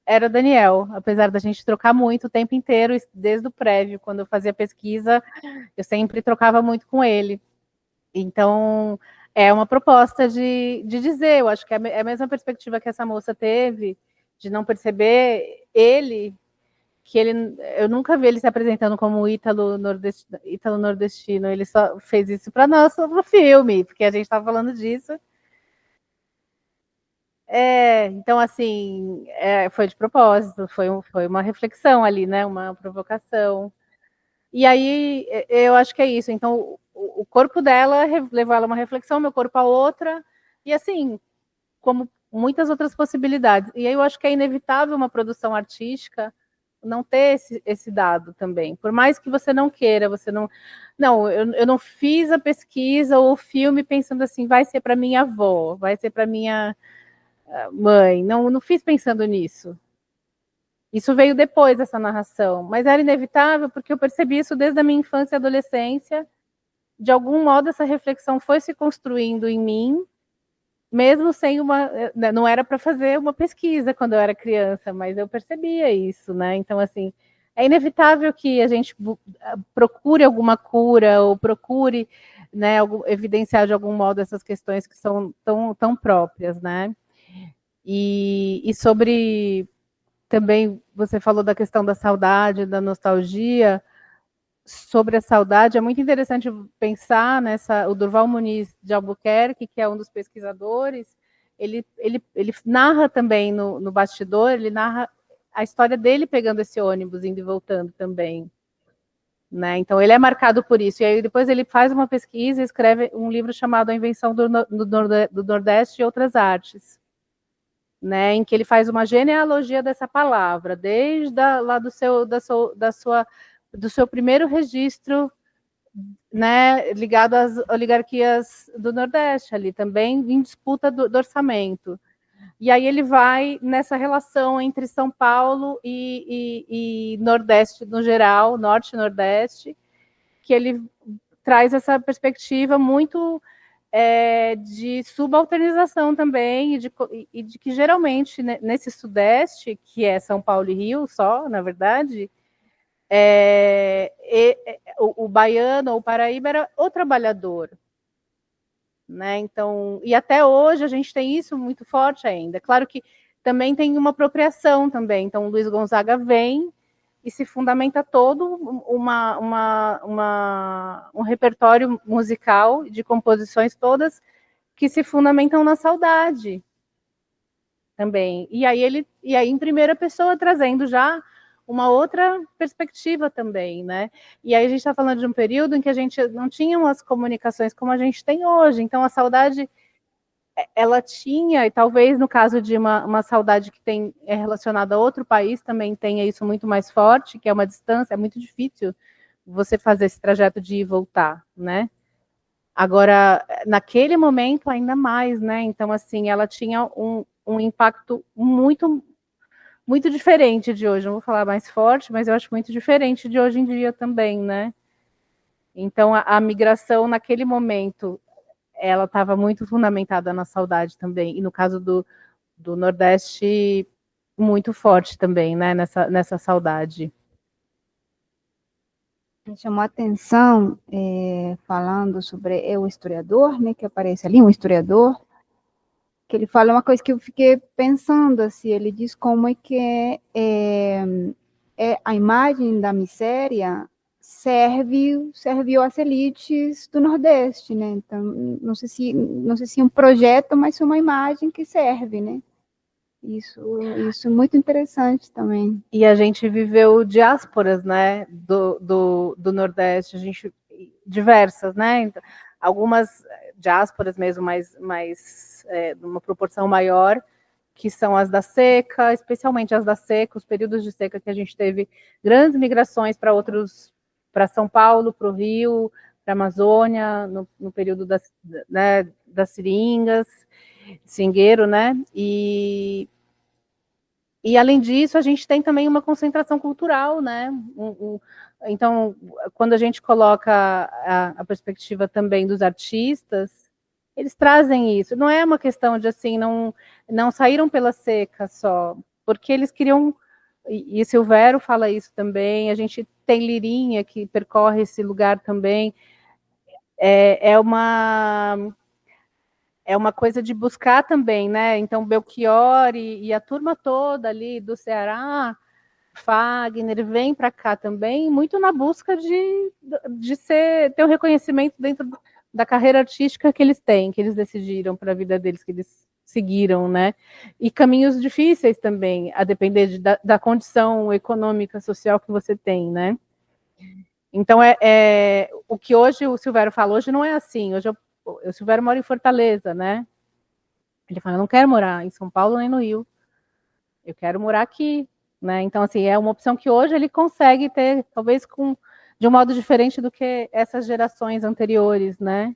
era o Daniel, apesar da gente trocar muito o tempo inteiro, desde o prévio, quando eu fazia pesquisa, eu sempre trocava muito com ele. Então, é uma proposta de dizer, eu acho que é a mesma perspectiva que essa moça teve, de não perceber eu nunca vi ele se apresentando como ítalo nordestino, ele só fez isso para nós sobre o filme, porque a gente estava falando disso. Então, assim, foi de propósito, foi uma reflexão ali, né? Uma provocação. E aí, eu acho que é isso. Então, o corpo dela levou ela a uma reflexão, meu corpo a outra, e assim, como muitas outras possibilidades. E aí eu acho que é inevitável uma produção artística não ter esse dado também. Por mais que você não queira, você não... Não, eu não fiz a pesquisa ou o filme pensando assim, vai ser para minha avó, vai ser para minha mãe, não fiz pensando nisso. Isso veio depois dessa narração, mas era inevitável porque eu percebi isso desde a minha infância e adolescência. De algum modo, essa reflexão foi se construindo em mim, mesmo sem não era para fazer uma pesquisa quando eu era criança, mas eu percebia isso, né? Então, assim, é inevitável que a gente procure alguma cura ou procure, né, evidenciar de algum modo essas questões que são tão próprias, né? E sobre, também, você falou da questão da saudade, da nostalgia. Sobre a saudade, é muito interessante pensar o Durval Muniz de Albuquerque, que é um dos pesquisadores, ele narra também no bastidor, ele narra a história dele pegando esse ônibus, indo e voltando também. Né? Então, ele é marcado por isso. E aí, depois ele faz uma pesquisa e escreve um livro chamado A Invenção do Nordeste e Outras Artes, né, em que ele faz uma genealogia dessa palavra, desde lá do seu primeiro registro, né, ligado às oligarquias do Nordeste, ali também em disputa do orçamento. E aí ele vai nessa relação entre São Paulo e Nordeste no geral, Norte e Nordeste, que ele traz essa perspectiva muito de subalternização também, e de que geralmente nesse Sudeste, que é São Paulo e Rio só, na verdade, o baiano ou o paraíba era o trabalhador. Né? Então, e até hoje a gente tem isso muito forte ainda. Claro que também tem uma apropriação também. Então, o Luiz Gonzaga vem e se fundamenta todo um repertório musical de composições todas que se fundamentam na saudade também. E aí em primeira pessoa trazendo já uma outra perspectiva também, né? E aí a gente está falando de um período em que a gente não tinha as comunicações como a gente tem hoje. Então a saudade, ela tinha, e talvez no caso de uma saudade que é relacionada a outro país, também tenha isso muito mais forte, que é uma distância, é muito difícil você fazer esse trajeto de ir e voltar, né? Agora, naquele momento, ainda mais, né? Então, assim, ela tinha um impacto muito, muito diferente de hoje. Não vou falar mais forte, mas eu acho muito diferente de hoje em dia também, né? Então, a migração naquele momento, ela estava muito fundamentada na saudade também. E no caso do Nordeste, muito forte também, né? Nessa saudade. Me chamou a atenção, falando sobre o historiador, né, que aparece ali, um historiador, que ele fala uma coisa que eu fiquei pensando, assim, ele diz como é que a imagem da miséria serviu às elites do Nordeste, né? Então, não sei se é um projeto, mas é uma imagem que serve, né? Isso é muito interessante também. E a gente viveu diásporas, né, do Nordeste, a gente, diversas, né, então, algumas diásporas mesmo, mais numa proporção maior, que são as da seca, especialmente as da seca, os períodos de seca que a gente teve grandes migrações para São Paulo, para o Rio, para a Amazônia, no período das seringas, seringueiro, né, e, além disso, a gente tem também uma concentração cultural, né? Então, quando a gente coloca a perspectiva também dos artistas, eles trazem isso. Não é uma questão de, assim, não saíram pela seca só, porque eles queriam, e Silvério fala isso também, a gente tem Lirinha, que percorre esse lugar também, é uma coisa de buscar também, né? Então, Belchior e a turma toda ali do Ceará, Fagner, vem para cá também, muito na busca de ter um reconhecimento dentro da carreira artística que eles têm, que eles decidiram para a vida deles, que eles seguiram, né? E caminhos difíceis também, a depender da condição econômica, social que você tem, né? Então, o que hoje o Silvério fala, hoje não é assim, hoje o Silvério mora em Fortaleza, né? Ele fala, eu não quero morar em São Paulo nem no Rio, eu quero morar aqui, né? Então, assim, é uma opção que hoje ele consegue ter, talvez de um modo diferente do que essas gerações anteriores, né?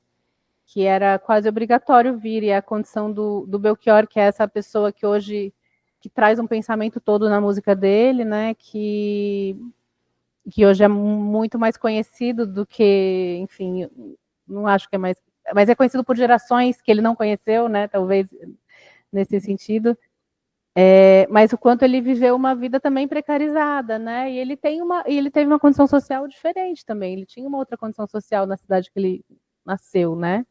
Que era quase obrigatório vir, e a condição do Belchior, que é essa pessoa que hoje que traz um pensamento todo na música dele, né? Que hoje é muito mais conhecido do que, enfim, não acho que é mais, mas é conhecido por gerações que ele não conheceu, né? Talvez nesse sentido. Mas o quanto ele viveu uma vida também precarizada, né? E ele teve uma condição social diferente também. Ele tinha uma outra condição social na cidade que ele nasceu, né?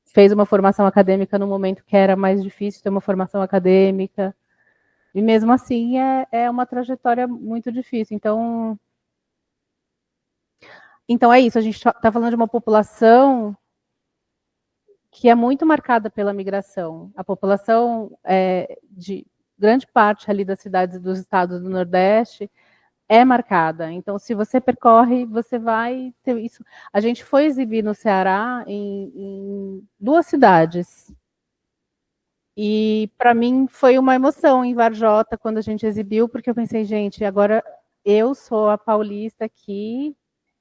Fez uma formação acadêmica no momento que era mais difícil ter uma formação acadêmica. E mesmo assim é uma trajetória muito difícil. Então é isso, a gente está falando de uma população que é muito marcada pela migração. A população de grande parte ali das cidades dos estados do Nordeste é marcada. Então, se você percorre, você vai ter isso. A gente foi exibir no Ceará em 2 cidades. E para mim foi uma emoção em Varjota quando a gente exibiu, porque eu pensei, gente, agora eu sou a paulista aqui,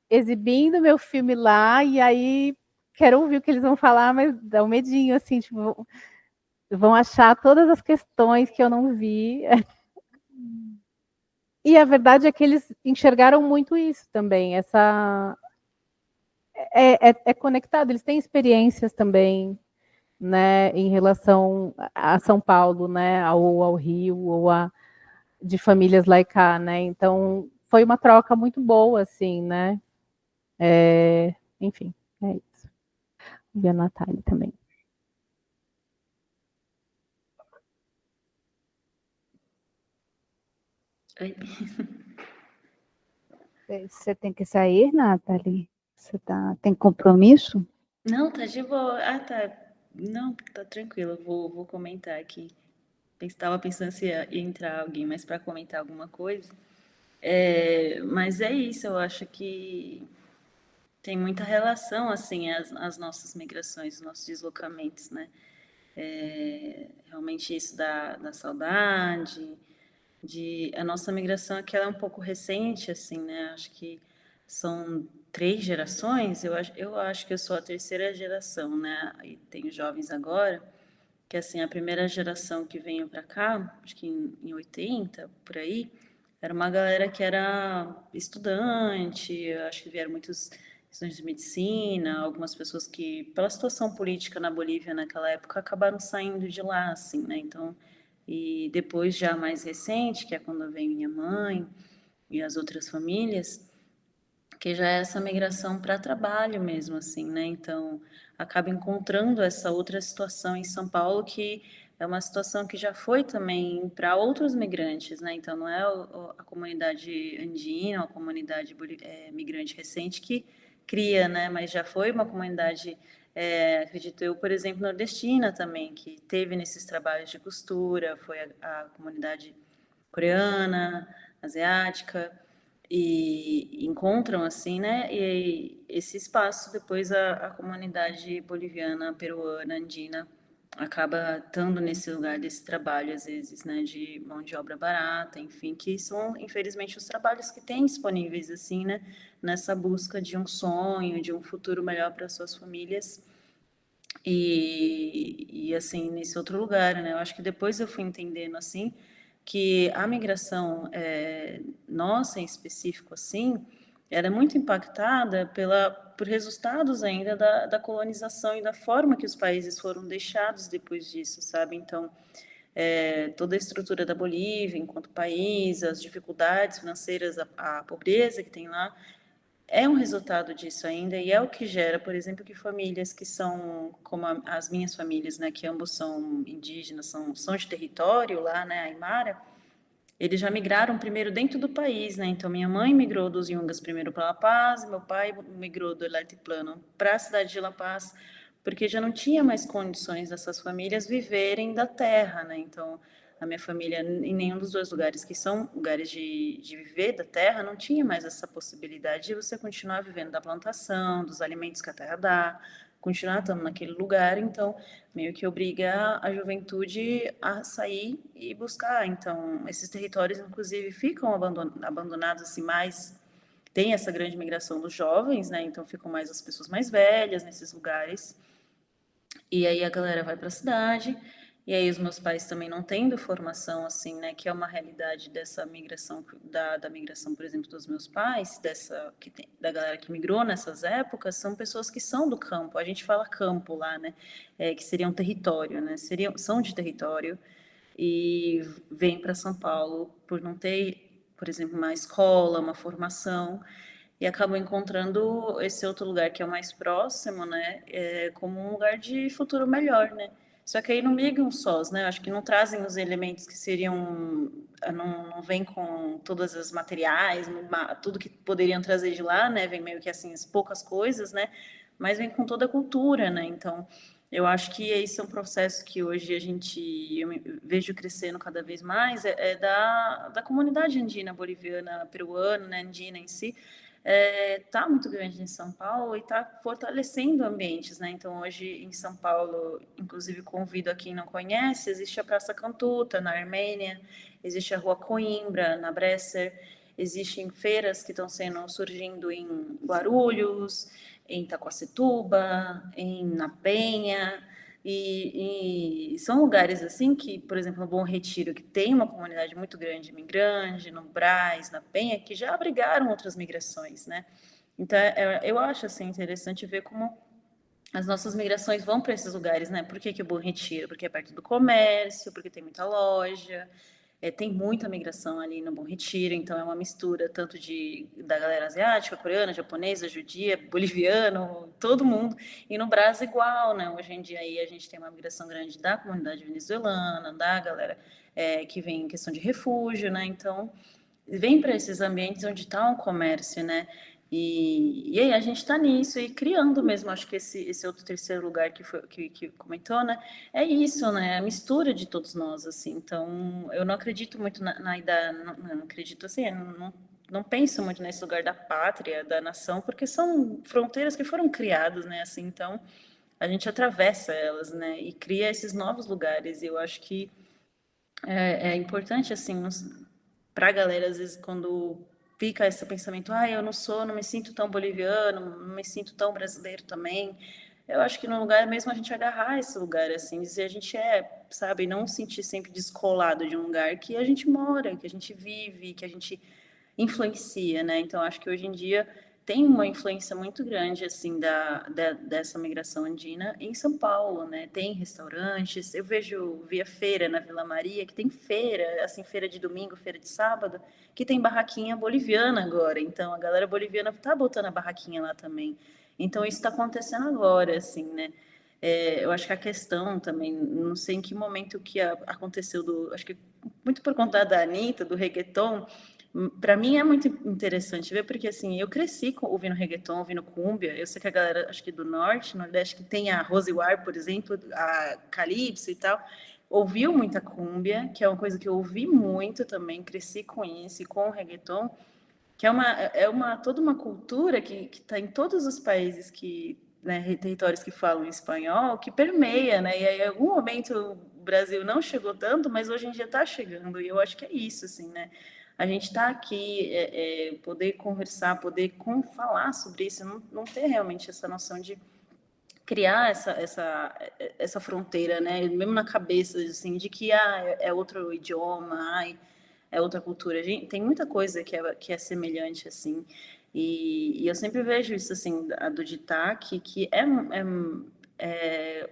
exibindo meu filme lá, e aí quero ouvir o que eles vão falar, mas dá um medinho, assim, tipo, vão achar todas as questões que eu não vi. E a verdade é que eles enxergaram muito isso também, é conectado, eles têm experiências também, né, em relação a São Paulo, né, ou ao Rio, ou de famílias lá e cá, né, então foi uma troca muito boa, assim, né, enfim, é isso. E a Natália também. Oi. Você tem que sair, Nathalie? Você tem compromisso? Não, tá de boa. Ah, tá. Não, tá tranquilo. Eu vou comentar aqui. Estava pensando se ia entrar alguém mais para comentar alguma coisa. Mas é isso, eu acho que tem muita relação, assim, as nossas migrações, os nossos deslocamentos, né? Realmente isso da saudade, a nossa migração aqui ela é um pouco recente, assim, né? Acho que são 3 gerações, eu acho que eu sou a 3ª geração, né? E tenho jovens agora, que assim, a primeira geração que veio para cá, acho que em 80, por aí, era uma galera que era estudante, acho que vieram muitos estudantes de medicina, algumas pessoas que, pela situação política na Bolívia naquela época, acabaram saindo de lá, assim, né? Então, e depois já mais recente, que é quando veio minha mãe e as outras famílias, que já é essa migração para trabalho mesmo, assim, né? Então, acaba encontrando essa outra situação em São Paulo que é uma situação que já foi também para outros migrantes, né? Então, não é a comunidade andina, a comunidade migrante recente que cria, né? Mas já foi uma comunidade, acredito eu, por exemplo, nordestina também, que teve nesses trabalhos de costura, foi a comunidade coreana, asiática, e encontram assim, né? E esse espaço depois a comunidade boliviana, peruana, andina acaba estando nesse lugar desse trabalho às vezes, né, de mão de obra barata, enfim, que são infelizmente os trabalhos que têm disponíveis assim, né, nessa busca de um sonho, de um futuro melhor para suas famílias. E assim, nesse outro lugar, né? Eu acho que depois eu fui entendendo assim que a migração nossa em específico assim era muito impactada por resultados ainda da colonização e da forma que os países foram deixados depois disso, sabe? Então, toda a estrutura da Bolívia enquanto país, as dificuldades financeiras, a pobreza que tem lá, é um resultado disso ainda, e é o que gera, por exemplo, que famílias que são, como as minhas famílias, né, que ambos são indígenas, são de território lá, né, Aymara, eles já migraram primeiro dentro do país, né, então minha mãe migrou dos Yungas primeiro para La Paz, meu pai migrou do El Altiplano para a cidade de La Paz, porque já não tinha mais condições dessas famílias viverem da terra, né, então a minha família, em nenhum dos dois lugares, que são lugares de viver da terra, não tinha mais essa possibilidade de você continuar vivendo da plantação, dos alimentos que a terra dá, continuar estando naquele lugar, então meio que obriga a juventude a sair e buscar. Então, esses territórios, inclusive, ficam abandonados assim mais. Tem essa grande migração dos jovens, né? Então ficam mais as pessoas mais velhas nesses lugares. E aí a galera vai para a cidade, e aí os meus pais também não tendo formação, assim, né, que é uma realidade dessa migração, da migração, por exemplo, dos meus pais, da galera que migrou nessas épocas, são pessoas que são do campo, a gente fala campo lá, né, que seria um território, né, são de território, e vêm para São Paulo por não ter, por exemplo, uma escola, uma formação, e acabam encontrando esse outro lugar que é o mais próximo, né, como um lugar de futuro melhor, né. Só que aí não migram sós, né, acho que não trazem os elementos que seriam, não vem com todas as materiais, tudo que poderiam trazer de lá, né, vem meio que assim, as poucas coisas, né, mas vem com toda a cultura, né, então eu acho que esse é um processo que hoje eu vejo crescendo cada vez mais, da comunidade andina, boliviana, peruana, né, andina em si, está muito grande em São Paulo e está fortalecendo ambientes, né? Então, hoje em São Paulo, inclusive convido a quem não conhece, existe a Praça Cantuta, na Armênia, existe a Rua Coimbra, na Bresser, existem feiras que estão surgindo em Guarulhos, em Itacoacetuba, na Penha, e são lugares assim que, por exemplo, no Bom Retiro, que tem uma comunidade muito grande imigrante, no Brás, na Penha, que já abrigaram outras migrações, né? Então, eu acho assim interessante ver como as nossas migrações vão para esses lugares, né? Por que o Bom Retiro? Porque é perto do comércio, porque tem muita loja, tem muita migração ali no Bom Retiro, então é uma mistura tanto da galera asiática, coreana, japonesa, judia, boliviano, todo mundo. E no Brasil igual, né? Hoje em dia aí a gente tem uma migração grande da comunidade venezuelana, da galera que vem em questão de refúgio, né? Então vem para esses ambientes onde está um comércio, né? E aí a gente está nisso e criando mesmo, acho que esse outro terceiro lugar que comentou, né? É isso, né? É a mistura de todos nós, assim. Então, eu não acredito muito na ideia, não acredito assim, não penso muito nesse lugar da pátria, da nação, porque são fronteiras que foram criadas, né? Assim, então, a gente atravessa elas, né? E cria esses novos lugares. E eu acho que é importante, assim, para a galera, às vezes, quando fica esse pensamento, eu não me sinto tão boliviano, não me sinto tão brasileiro também, eu acho que no lugar é mesmo a gente agarrar esse lugar, assim, dizer a gente sabe, não sentir sempre descolado de um lugar que a gente mora, que a gente vive, que a gente influencia, né? Então, acho que hoje em dia tem uma influência muito grande, assim, dessa migração andina em São Paulo, né? Tem restaurantes, eu via feira na Vila Maria, que tem feira, assim, feira de domingo, feira de sábado, que tem barraquinha boliviana agora. Então, a galera boliviana tá botando a barraquinha lá também. Então, isso está acontecendo agora, assim, né? Eu acho que a questão também, não sei em que momento que aconteceu, acho que muito por conta da Anitta, do reggaeton, para mim é muito interessante ver, porque assim, eu cresci ouvindo reggaeton, ouvindo cúmbia, eu sei que a galera, acho que do norte, nordeste, que tem a Rose War, por exemplo, a Calypso e tal, ouviu muita cúmbia, que é uma coisa que eu ouvi muito também, cresci com isso, e com o reggaeton, que toda uma cultura que está em todos os países né, territórios que falam espanhol, que permeia, né? E aí, em algum momento o Brasil não chegou tanto, mas hoje em dia está chegando, e eu acho que é isso, assim, né? A gente está aqui, poder conversar, falar sobre isso, não ter realmente essa noção de criar essa fronteira, né? Mesmo na cabeça, assim, de que é outro idioma, é outra cultura. Tem muita coisa que é semelhante, assim. E eu sempre vejo isso, assim, do Ditac, que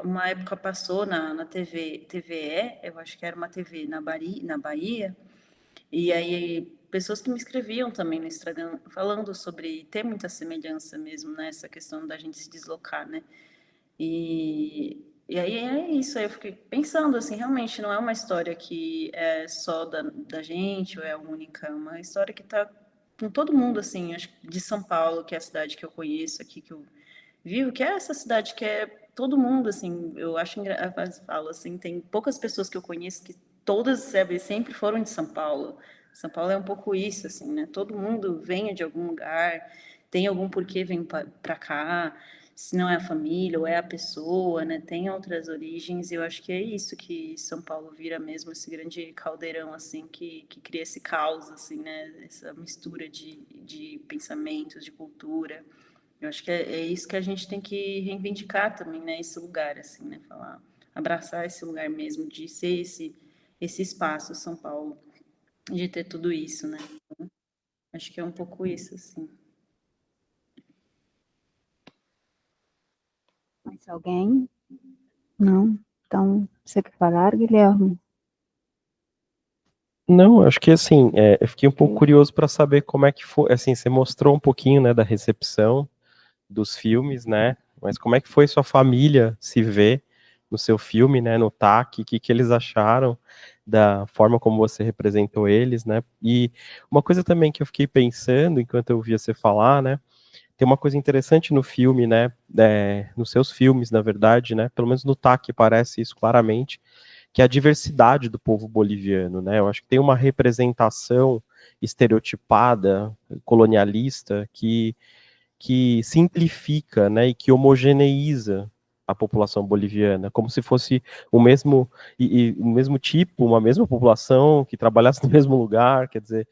uma época passou na TVE, eu acho que era uma TV na Bahia, e aí pessoas que me escreviam também no Instagram, falando sobre ter muita semelhança mesmo nessa questão da gente se deslocar, né? E aí é isso, aí eu fiquei pensando, assim, realmente não é uma história que é só da gente, ou é única, é uma história que está com todo mundo, assim, acho que de São Paulo, que é a cidade que eu conheço aqui, que eu vivo, que é essa cidade que é todo mundo, assim, eu acho engraçado, falo assim, tem poucas pessoas que eu conheço que todas, sabe, sempre foram de São Paulo. São Paulo é um pouco isso, assim, né? Todo mundo vem de algum lugar, tem algum porquê vem para cá, se não é a família ou é a pessoa, né? Tem outras origens, e eu acho que é isso que São Paulo vira mesmo, esse grande caldeirão, assim, que cria esse caos, assim, né? Essa mistura de pensamentos, de cultura. Eu acho que é isso que a gente tem que reivindicar também, né? Esse lugar, assim, né? Falar, abraçar esse lugar mesmo, de ser esse espaço, São Paulo, de ter tudo isso, né? Então, acho que é um pouco isso, assim. Mais alguém? Não? Então, você quer falar, Guilherme? Não, acho que assim, eu fiquei um pouco curioso para saber como é que foi, assim, você mostrou um pouquinho, né, da recepção dos filmes, né, mas como é que foi sua família se ver no seu filme, né, no TAC, o que eles acharam da forma como você representou eles, né, e uma coisa também que eu fiquei pensando enquanto eu ouvia você falar, né, tem uma coisa interessante no filme, né, nos seus filmes, na verdade, né, pelo menos no TAC parece isso claramente, que é a diversidade do povo boliviano, né? Eu acho que tem uma representação estereotipada, colonialista, que simplifica, né, e que homogeneiza a população boliviana, como se fosse o mesmo o mesmo tipo, uma mesma população que trabalhasse no mesmo lugar, quer dizer,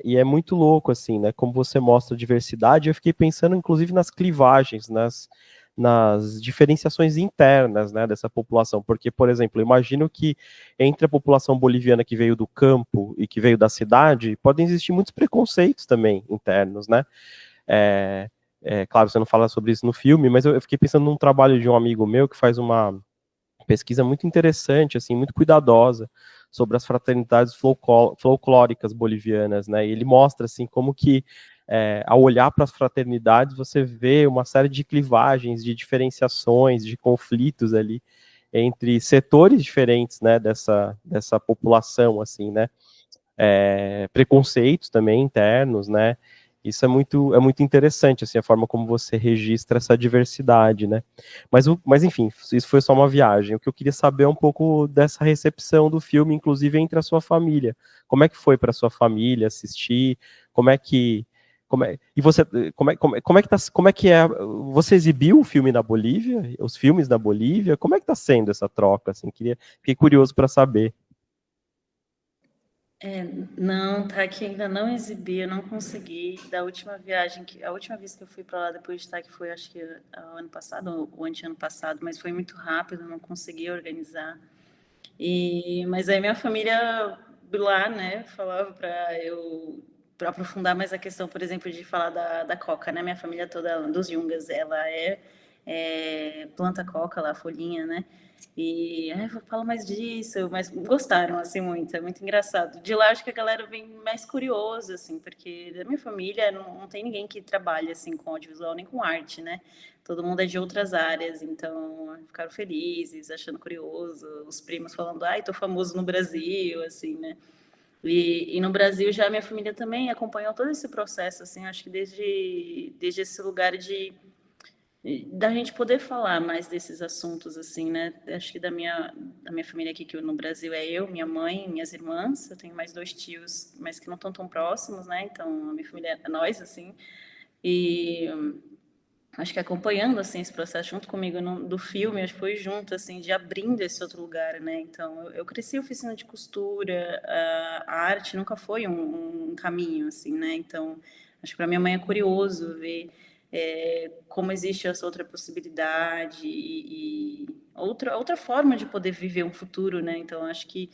e é muito louco, assim, né, como você mostra a diversidade. Eu fiquei pensando, inclusive, nas clivagens, nas diferenciações internas, né, dessa população, porque, por exemplo, eu imagino que entre a população boliviana que veio do campo e que veio da cidade, podem existir muitos preconceitos também internos, né, claro, você não fala sobre isso no filme, mas eu fiquei pensando num trabalho de um amigo meu que faz uma pesquisa muito interessante, assim, muito cuidadosa, sobre as fraternidades folclóricas bolivianas, né, e ele mostra, assim, como que, ao olhar para as fraternidades, você vê uma série de clivagens, de diferenciações, de conflitos ali, entre setores diferentes, né, dessa população, assim, né, preconceitos também internos, né, isso é muito interessante, assim, a forma como você registra essa diversidade, né? Mas enfim, isso foi só uma viagem. O que eu queria saber é um pouco dessa recepção do filme, inclusive entre a sua família. Como é que foi para sua família assistir? Como é que e você como é que é? Você exibiu o filme na Bolívia? Os filmes na Bolívia? Como é que está sendo essa troca? Assim, fiquei curioso para saber. Não, tá aqui ainda não exibi, eu não consegui. Da última viagem, a última vez que eu fui para lá depois de estar aqui foi, acho que o ano passado ou o anteano passado, mas foi muito rápido, não consegui organizar. Mas aí minha família lá, né, falava para aprofundar mais a questão, por exemplo, de falar da coca, né? Minha família toda, dos Yungas, ela planta coca lá, folhinha, né? Fala mais disso, mas gostaram, assim, muito, é muito engraçado. De lá, acho que a galera vem mais curiosa, assim, porque da minha família não tem ninguém que trabalhe, assim, com audiovisual nem com arte, né? Todo mundo é de outras áreas, então ficaram felizes, achando curioso, os primos falando, ai, tô famoso no Brasil, assim, né? E no Brasil já minha família também acompanhou todo esse processo, assim, acho que desde esse lugar da gente poder falar mais desses assuntos, assim, né? Acho que da minha família aqui, que no Brasil é eu, minha mãe, minhas irmãs, eu tenho mais 2 tios, mas que não estão tão próximos, né? Então, a minha família é nós, assim, e acho que acompanhando, assim, esse processo junto comigo do filme, acho que foi junto, assim, de abrindo esse outro lugar, né? Então, eu cresci em oficina de costura, a arte nunca foi um caminho, assim, né? Então, acho que para minha mãe é curioso ver como existe essa outra possibilidade e outra forma de poder viver um futuro, né? Então, acho que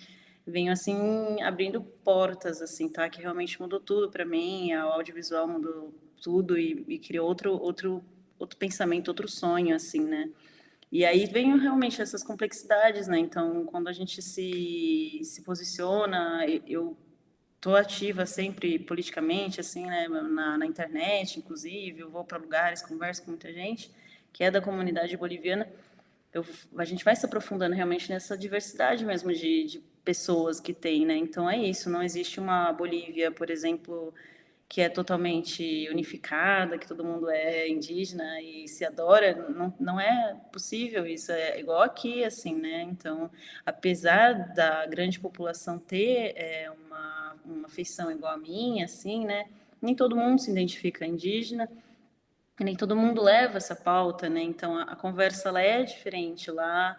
venho, assim, abrindo portas, assim, tá? Que realmente mudou tudo para mim, o audiovisual mudou tudo e criou outro pensamento, outro sonho, assim, né? E aí vem realmente essas complexidades, né? Então, quando a gente se posiciona, eu estou ativa sempre politicamente, assim, né? Na internet, inclusive, eu vou para lugares, converso com muita gente que é da comunidade boliviana. A gente vai se aprofundando realmente nessa diversidade mesmo de pessoas que tem, né? Então é isso, não existe uma Bolívia, por exemplo, que é totalmente unificada, que todo mundo é indígena e se adora, não é possível isso, é igual aqui, assim, né? Então, apesar da grande população ter uma feição igual a minha, assim, né? Nem todo mundo se identifica indígena, nem todo mundo leva essa pauta, né? Então, a conversa ela é diferente lá,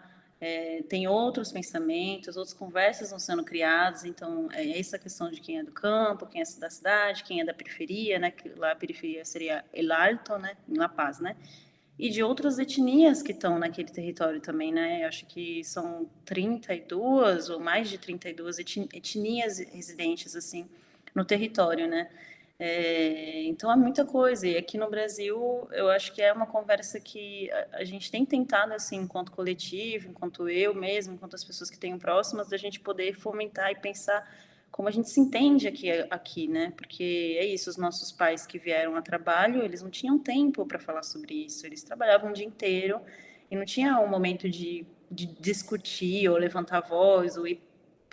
tem outros pensamentos, outras conversas vão sendo criadas, então essa questão de quem é do campo, quem é da cidade, quem é da periferia, né, que lá a periferia seria El Alto, né, em La Paz, né, e de outras etnias que estão naquele território também, né, eu acho que são 32 ou mais de 32 etnias residentes, assim, no território, né, então é muita coisa, e aqui no Brasil eu acho que é uma conversa que a gente tem tentado, assim, enquanto coletivo, enquanto eu mesmo, enquanto as pessoas que tenho próximas, da gente poder fomentar e pensar como a gente se entende aqui, né? Porque é isso, os nossos pais que vieram a trabalho, eles não tinham tempo para falar sobre isso, eles trabalhavam o dia inteiro e não tinha um momento de discutir ou levantar a voz ou ir,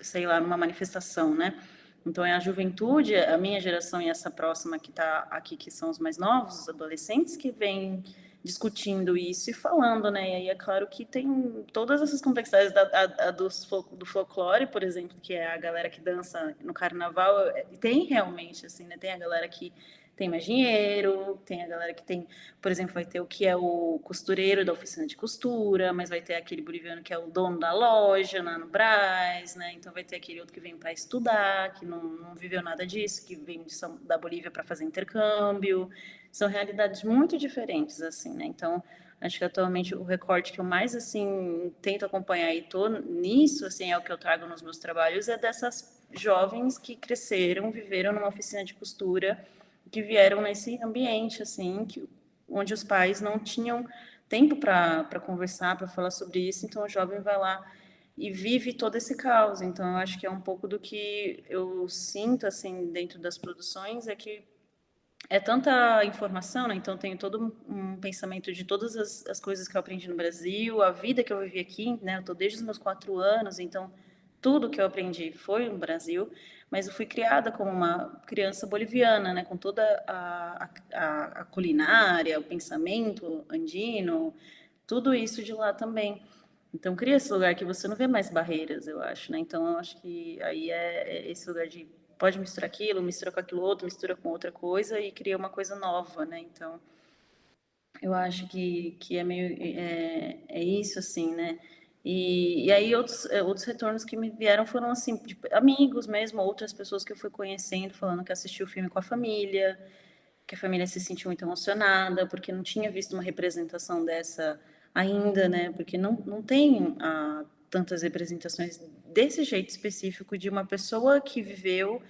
sei lá, numa manifestação, né? Então, é a juventude, a minha geração e essa próxima que está aqui, que são os mais novos, os adolescentes, que vêm discutindo isso e falando, né? E aí é claro que tem todas essas complexidades do folclore, por exemplo, que é a galera que dança no carnaval, tem realmente, assim, né? Tem a galera que tem mais dinheiro, tem a galera que tem, por exemplo, vai ter o que é o costureiro da oficina de costura, mas vai ter aquele boliviano que é o dono da loja lá no Brás, né? Então vai ter aquele outro que vem para estudar, que não viveu nada disso, que vem da Bolívia para fazer intercâmbio. São realidades muito diferentes, assim, né? Então, acho que atualmente o recorte que eu mais, assim, tento acompanhar e tô nisso, assim, é o que eu trago nos meus trabalhos, é dessas jovens que cresceram, viveram numa oficina de costura, que vieram nesse ambiente, assim, onde os pais não tinham tempo para conversar, para falar sobre isso, então o jovem vai lá e vive todo esse caos. Então, eu acho que é um pouco do que eu sinto, assim, dentro das produções, é que é tanta informação, né? Então, tenho todo um pensamento de todas as coisas que eu aprendi no Brasil, a vida que eu vivi aqui, né? Eu estou desde os meus 4 anos, então tudo que eu aprendi foi no Brasil, mas eu fui criada como uma criança boliviana, né? Com toda a culinária, o pensamento andino, tudo isso de lá também. Então, cria esse lugar que você não vê mais barreiras, eu acho, né? Então, eu acho que aí é esse lugar de pode misturar aquilo, mistura com aquilo outro, mistura com outra coisa e cria uma coisa nova, né? Então, eu acho que é meio é isso, assim, né? E aí outros retornos que me vieram foram assim, de amigos mesmo, outras pessoas que eu fui conhecendo, falando que assistiu o filme com a família, que a família se sentiu muito emocionada, porque não tinha visto uma representação dessa ainda, né? Porque não tem tantas representações desse jeito específico de uma pessoa que viveu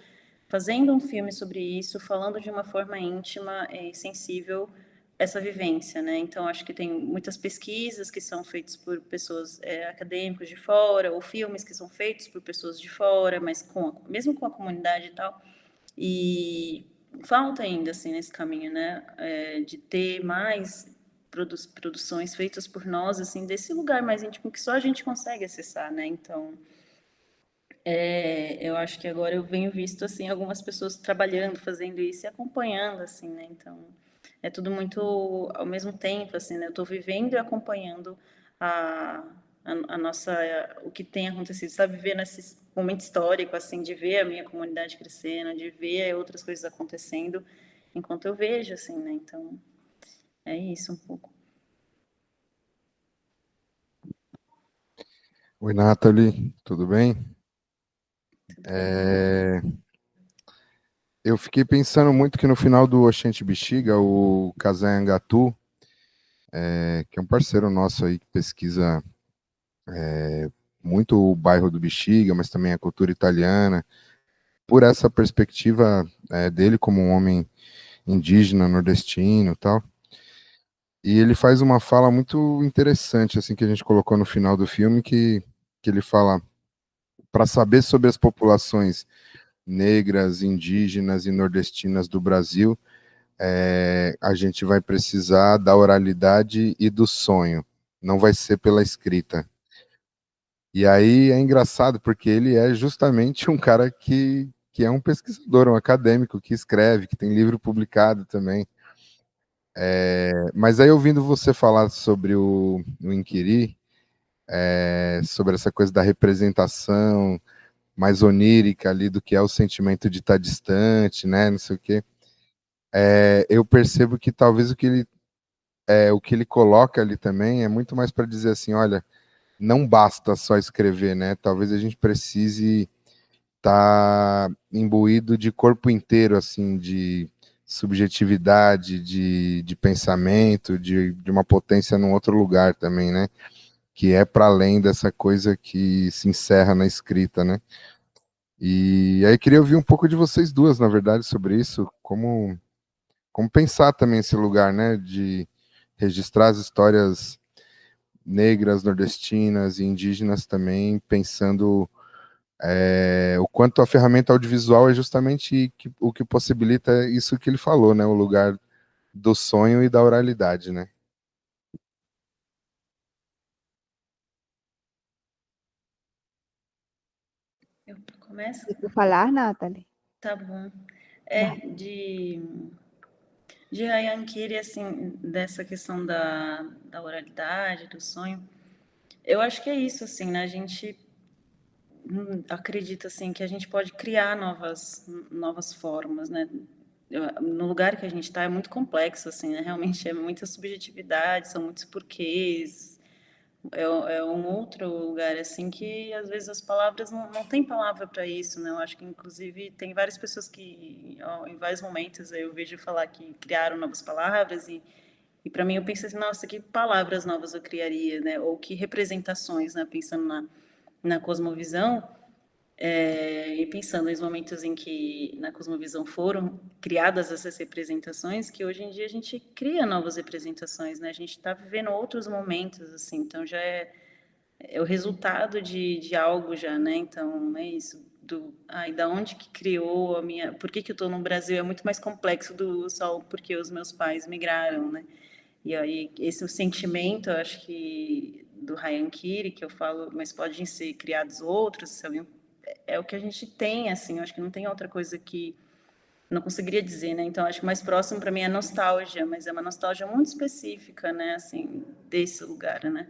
fazendo um filme sobre isso, falando de uma forma íntima e sensível essa vivência, né? Então, acho que tem muitas pesquisas que são feitas por pessoas acadêmicos de fora, ou filmes que são feitos por pessoas de fora, mas mesmo com a comunidade e tal. E falta ainda, assim, nesse caminho, né? De ter mais produções feitas por nós, assim, desse lugar mais íntimo que só a gente consegue acessar, né? Então, eu acho que agora eu venho visto, assim, algumas pessoas trabalhando, fazendo isso e acompanhando, assim, né? Então, é tudo muito ao mesmo tempo, assim, né? Eu estou vivendo e acompanhando a, a nossa, o que tem acontecido, sabe? Viver nesse momento histórico, assim, de ver a minha comunidade crescendo, de ver outras coisas acontecendo, enquanto eu vejo, assim, né? Então, é isso um pouco. Oi, Nathalie, tudo bem? Tudo bem? Eu fiquei pensando muito que no final do Oxente Bexiga, o Kazan Angatu, que é um parceiro nosso aí que pesquisa muito o bairro do Bexiga, mas também a cultura italiana, por essa perspectiva dele como um homem indígena, nordestino e tal. E ele faz uma fala muito interessante, assim, que a gente colocou no final do filme, que ele fala, para saber sobre as populações negras, indígenas e nordestinas do Brasil, a gente vai precisar da oralidade e do sonho, não vai ser pela escrita. E aí é engraçado, porque ele é justamente um cara que é um pesquisador, um acadêmico, que escreve, que tem livro publicado também. Mas aí, ouvindo você falar sobre o Inquiri, sobre essa coisa da representação mais onírica ali do que é o sentimento de estar distante, né, não sei o quê, eu percebo que talvez o que ele coloca ali também é muito mais para dizer assim, olha, não basta só escrever, né? Talvez a gente precise estar imbuído de corpo inteiro, assim, de subjetividade, de pensamento, de uma potência num outro lugar também, né? Que é para além dessa coisa que se encerra na escrita, né? E aí queria ouvir um pouco de vocês duas, na verdade, sobre isso, como pensar também esse lugar, né? De registrar as histórias negras, nordestinas e indígenas também, pensando o quanto a ferramenta audiovisual é justamente o que possibilita isso que ele falou, né? O lugar do sonho e da oralidade, né? Eu começo? Se tu falar, Nathalie, Tá bom. vai. De Ryan Kiri, assim, dessa questão da oralidade, do sonho, eu acho que é isso, assim, né? A gente acredita, assim, que a gente pode criar novas formas, né? No lugar que a gente está é muito complexo, assim, né? Realmente é muita subjetividade, são muitos porquês, é um outro lugar, assim, que às vezes as palavras não tem palavra para isso, né? Eu acho que, inclusive, tem várias pessoas que, em vários momentos, eu vejo falar que criaram novas palavras e para mim eu penso assim, nossa, que palavras novas eu criaria, né? Ou que representações, né? Pensando na cosmovisão, e pensando nos momentos em que na cosmovisão foram criadas essas representações, que hoje em dia a gente cria novas representações, né? A gente está vivendo outros momentos, assim, então já é o resultado de algo já, né? Então é isso. Da onde que criou a minha. Por que eu estou no Brasil? É muito mais complexo do só porque os meus pais migraram, né? E aí, esse sentimento, eu acho que do Ryan Kiri, que eu falo, mas podem ser criados outros, se alguém, é o que a gente tem, assim, eu acho que não tem outra coisa que não conseguiria dizer, né? Então, acho que mais próximo para mim é nostalgia, mas é uma nostalgia muito específica, né? Assim, desse lugar, né?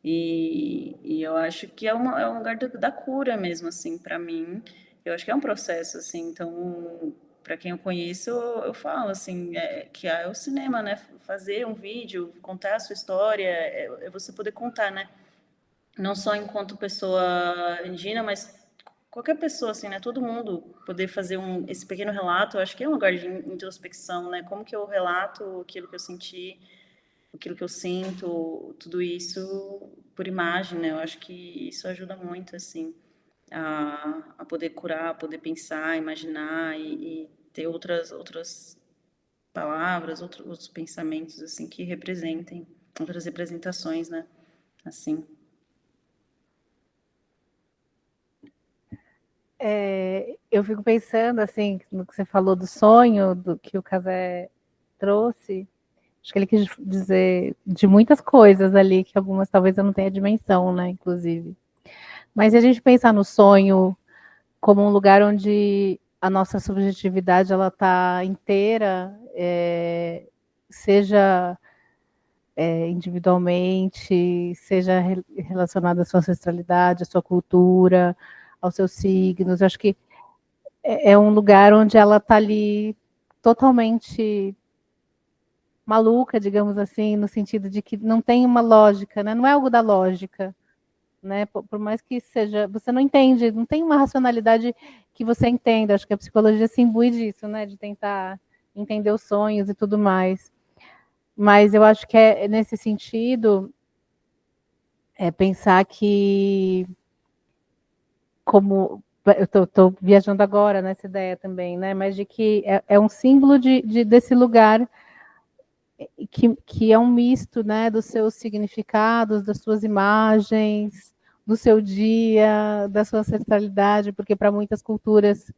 E eu acho que é um lugar da cura mesmo, assim, para mim. Eu acho que é um processo, assim. Então, para quem eu conheço, eu falo, assim, que é o cinema, né? Fazer um vídeo, contar a sua história, é você poder contar, né? não só enquanto pessoa indígena, mas qualquer pessoa, assim, né? Todo mundo poder fazer esse pequeno relato, eu acho que é um lugar de introspecção, né? Como que eu relato aquilo que eu senti, aquilo que eu sinto, tudo isso por imagem, né? Eu acho que isso ajuda muito, assim, a poder curar, a poder pensar, imaginar e ter outras palavras, outros pensamentos, assim, que representem, outras representações, né? Assim. Eu fico pensando, assim, no que você falou do sonho, do que o Café trouxe. Acho que ele quis dizer de muitas coisas ali, que algumas talvez eu não tenha dimensão, né, inclusive. Mas se a gente pensar no sonho como um lugar onde a nossa subjetividade ela está inteira, seja individualmente, seja relacionada à sua ancestralidade, à sua cultura, aos seus signos. Acho que é um lugar onde ela está ali totalmente maluca, digamos assim, no sentido de que não tem uma lógica, né? Não é algo da lógica, né? Por mais que seja, você não entende, não tem uma racionalidade que você entenda. Acho que a psicologia se imbui disso, né? De tentar entender os sonhos e tudo mais. Mas eu acho que é nesse sentido pensar que como eu estou viajando agora nessa ideia também, né? Mas de que é um símbolo desse lugar que é um misto, né, dos seus significados, das suas imagens, do seu dia, da sua ancestralidade, porque para muitas culturas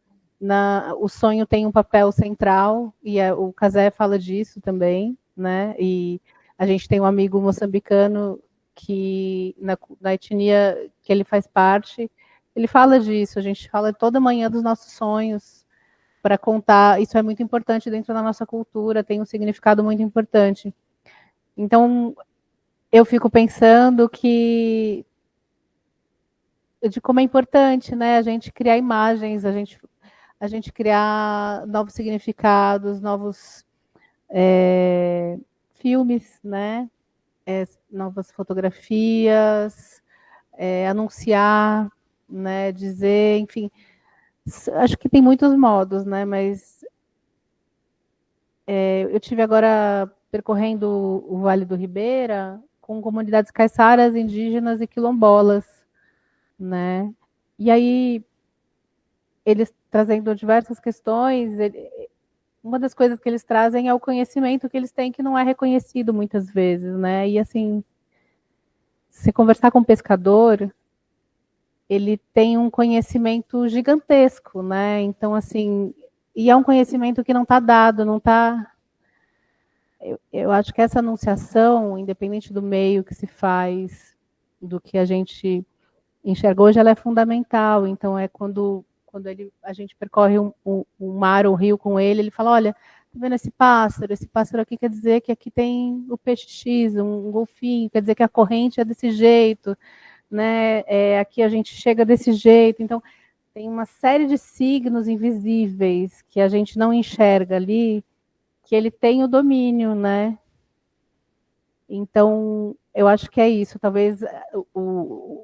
o sonho tem um papel central, e o Cazé fala disso também, né, e a gente tem um amigo moçambicano que, na etnia que ele faz parte, ele fala disso, a gente fala toda manhã dos nossos sonhos, para contar, isso é muito importante dentro da nossa cultura, tem um significado muito importante. Então, eu fico pensando de como é importante, né, a gente criar imagens, a gente criar novos significados, novos filmes, né, novas fotografias, anunciar, né, dizer, enfim, acho que tem muitos modos, né, mas eu tive agora percorrendo o Vale do Ribeira com comunidades caiçaras, indígenas e quilombolas, né? E aí eles trazendo diversas questões, uma das coisas que eles trazem é o conhecimento que eles têm que não é reconhecido muitas vezes, né? E assim, se conversar com um pescador, ele tem um conhecimento gigantesco, né? Então assim, e é um conhecimento que não está dado, não está. Eu acho que essa anunciação, independente do meio que se faz, do que a gente enxerga hoje, ela é fundamental. Então, é quando a gente percorre um mar ou um rio com ele fala, olha, tá vendo esse pássaro? Esse pássaro aqui quer dizer que aqui tem o peixe X, um golfinho, quer dizer que a corrente é desse jeito, né? Aqui a gente chega desse jeito. Então, tem uma série de signos invisíveis que a gente não enxerga ali, que ele tem o domínio, né? Então, eu acho que é isso. Talvez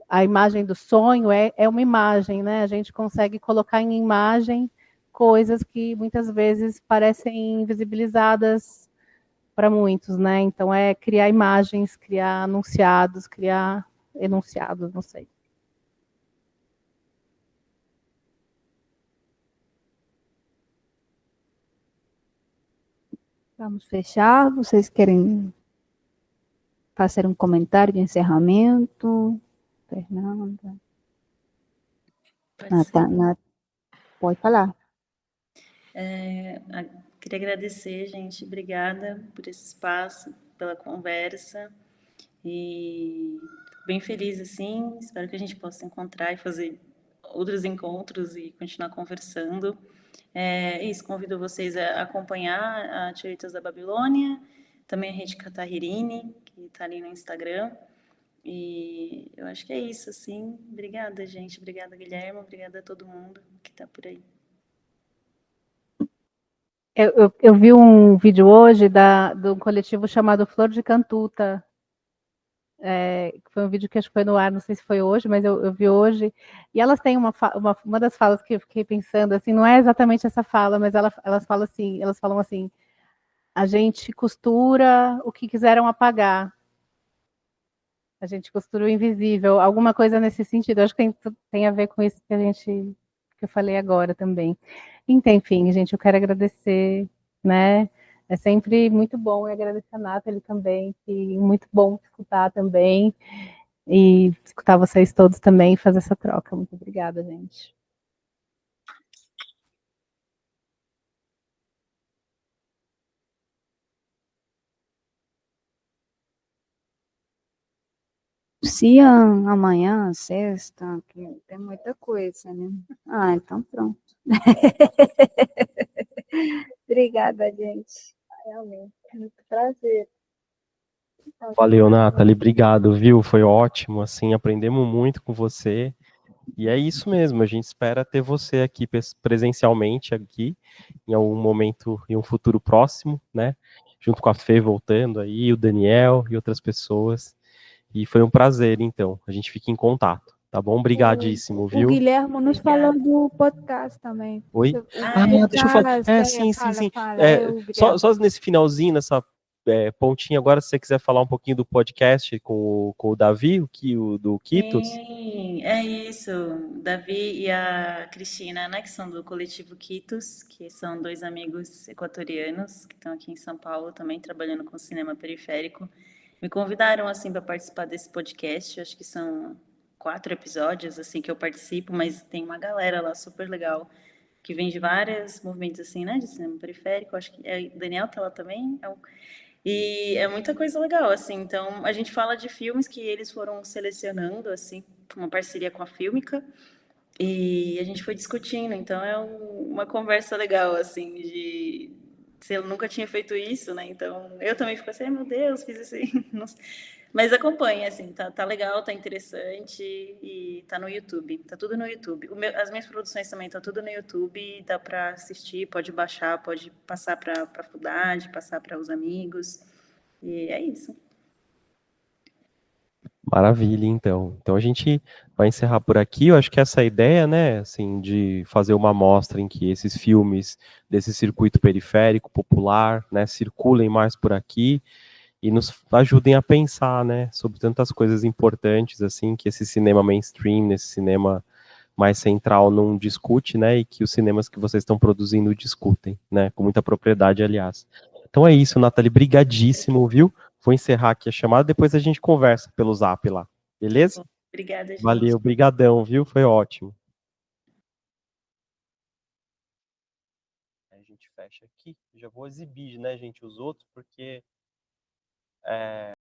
a imagem do sonho é uma imagem, né? A gente consegue colocar em imagem coisas que muitas vezes parecem invisibilizadas para muitos, né? Então, é criar imagens, criar anunciados, criar enunciados, não sei. Vamos fechar. Vocês querem fazer um comentário de encerramento? Fernanda? Pode falar. Queria agradecer, gente. Obrigada por esse espaço, pela conversa. E fico bem feliz, assim. Espero que a gente possa encontrar e fazer outros encontros e continuar conversando. Isso, convido vocês a acompanhar a Tioritas da Babilônia, também a Rede Catarririne, que está ali no Instagram. E eu acho que é isso, assim. Obrigada, gente. Obrigada, Guilherme. Obrigada a todo mundo que está por aí. Eu vi um vídeo hoje do coletivo chamado Flor de Cantuta, que foi um vídeo que acho que foi no ar, não sei se foi hoje, mas eu vi hoje, e elas têm uma das falas que eu fiquei pensando, assim, não é exatamente essa fala, mas elas falam assim, a gente costura o que quiseram apagar, a gente costura o invisível, alguma coisa nesse sentido, acho que tem a ver com isso que eu falei agora também. Então, enfim, gente, eu quero agradecer, né? É sempre muito bom, e agradecer a Nathalie também, que muito bom escutar também, e escutar vocês todos também e fazer essa troca. Muito obrigada, gente. Se amanhã, sexta, que tem muita coisa, né? Ah, então pronto. Obrigada, gente. Realmente, muito prazer. Valeu, Nathalie, obrigado, viu? Foi ótimo, assim, aprendemos muito com você. E é isso mesmo, a gente espera ter você aqui presencialmente aqui em algum momento, em um futuro próximo, né? Junto com a Fê voltando aí, o Daniel e outras pessoas. E foi um prazer, então. A gente fica em contato, tá bom? Obrigadíssimo, O viu? Guilhermo nos falou Obrigada. do podcast também. Oi? O Deixa eu falar. podcast, Sim, sim, fala, sim. fala. O Guilherme. Só nesse finalzinho, nessa pontinha, agora, se você quiser falar um pouquinho do podcast com o Davi, do Kitos. Sim, é isso. O Davi e a Cristina, né, que são do coletivo Quitos, que são dois amigos equatorianos que estão aqui em São Paulo também trabalhando com cinema periférico. Me convidaram assim para participar desse podcast. Acho que são 4 episódios assim que eu participo, mas tem uma galera lá super legal que vem de vários movimentos assim, né, de cinema periférico. Acho que o Daniel tá lá também. E é muita coisa legal, assim. Então, a gente fala de filmes que eles foram selecionando, assim, uma parceria com a Fílmica, e a gente foi discutindo. Então, é uma conversa legal, assim, de. Se eu nunca tinha feito isso, né? Então, eu também fico assim, ai, meu Deus, fiz assim. Mas acompanha, assim, tá legal, tá interessante e tá no YouTube. Tá tudo no YouTube. As minhas produções também estão tudo no YouTube, dá para assistir, pode baixar, pode passar para a faculdade, passar para os amigos. E é isso. Maravilha, então. Então a gente vai encerrar por aqui. Eu acho que essa ideia, né, assim, de fazer uma mostra em que esses filmes desse circuito periférico popular, né, circulem mais por aqui e nos ajudem a pensar, né, sobre tantas coisas importantes, assim, que esse cinema mainstream, esse cinema mais central não discute, né, e que os cinemas que vocês estão produzindo discutem, né, com muita propriedade, aliás. Então é isso, Nathalie, brigadíssimo, viu? Vou encerrar aqui a chamada, depois a gente conversa pelo Zap lá, beleza? Obrigada, gente. Valeu, brigadão, viu? Foi ótimo. A gente fecha aqui, já vou exibir, né, gente, os outros, porque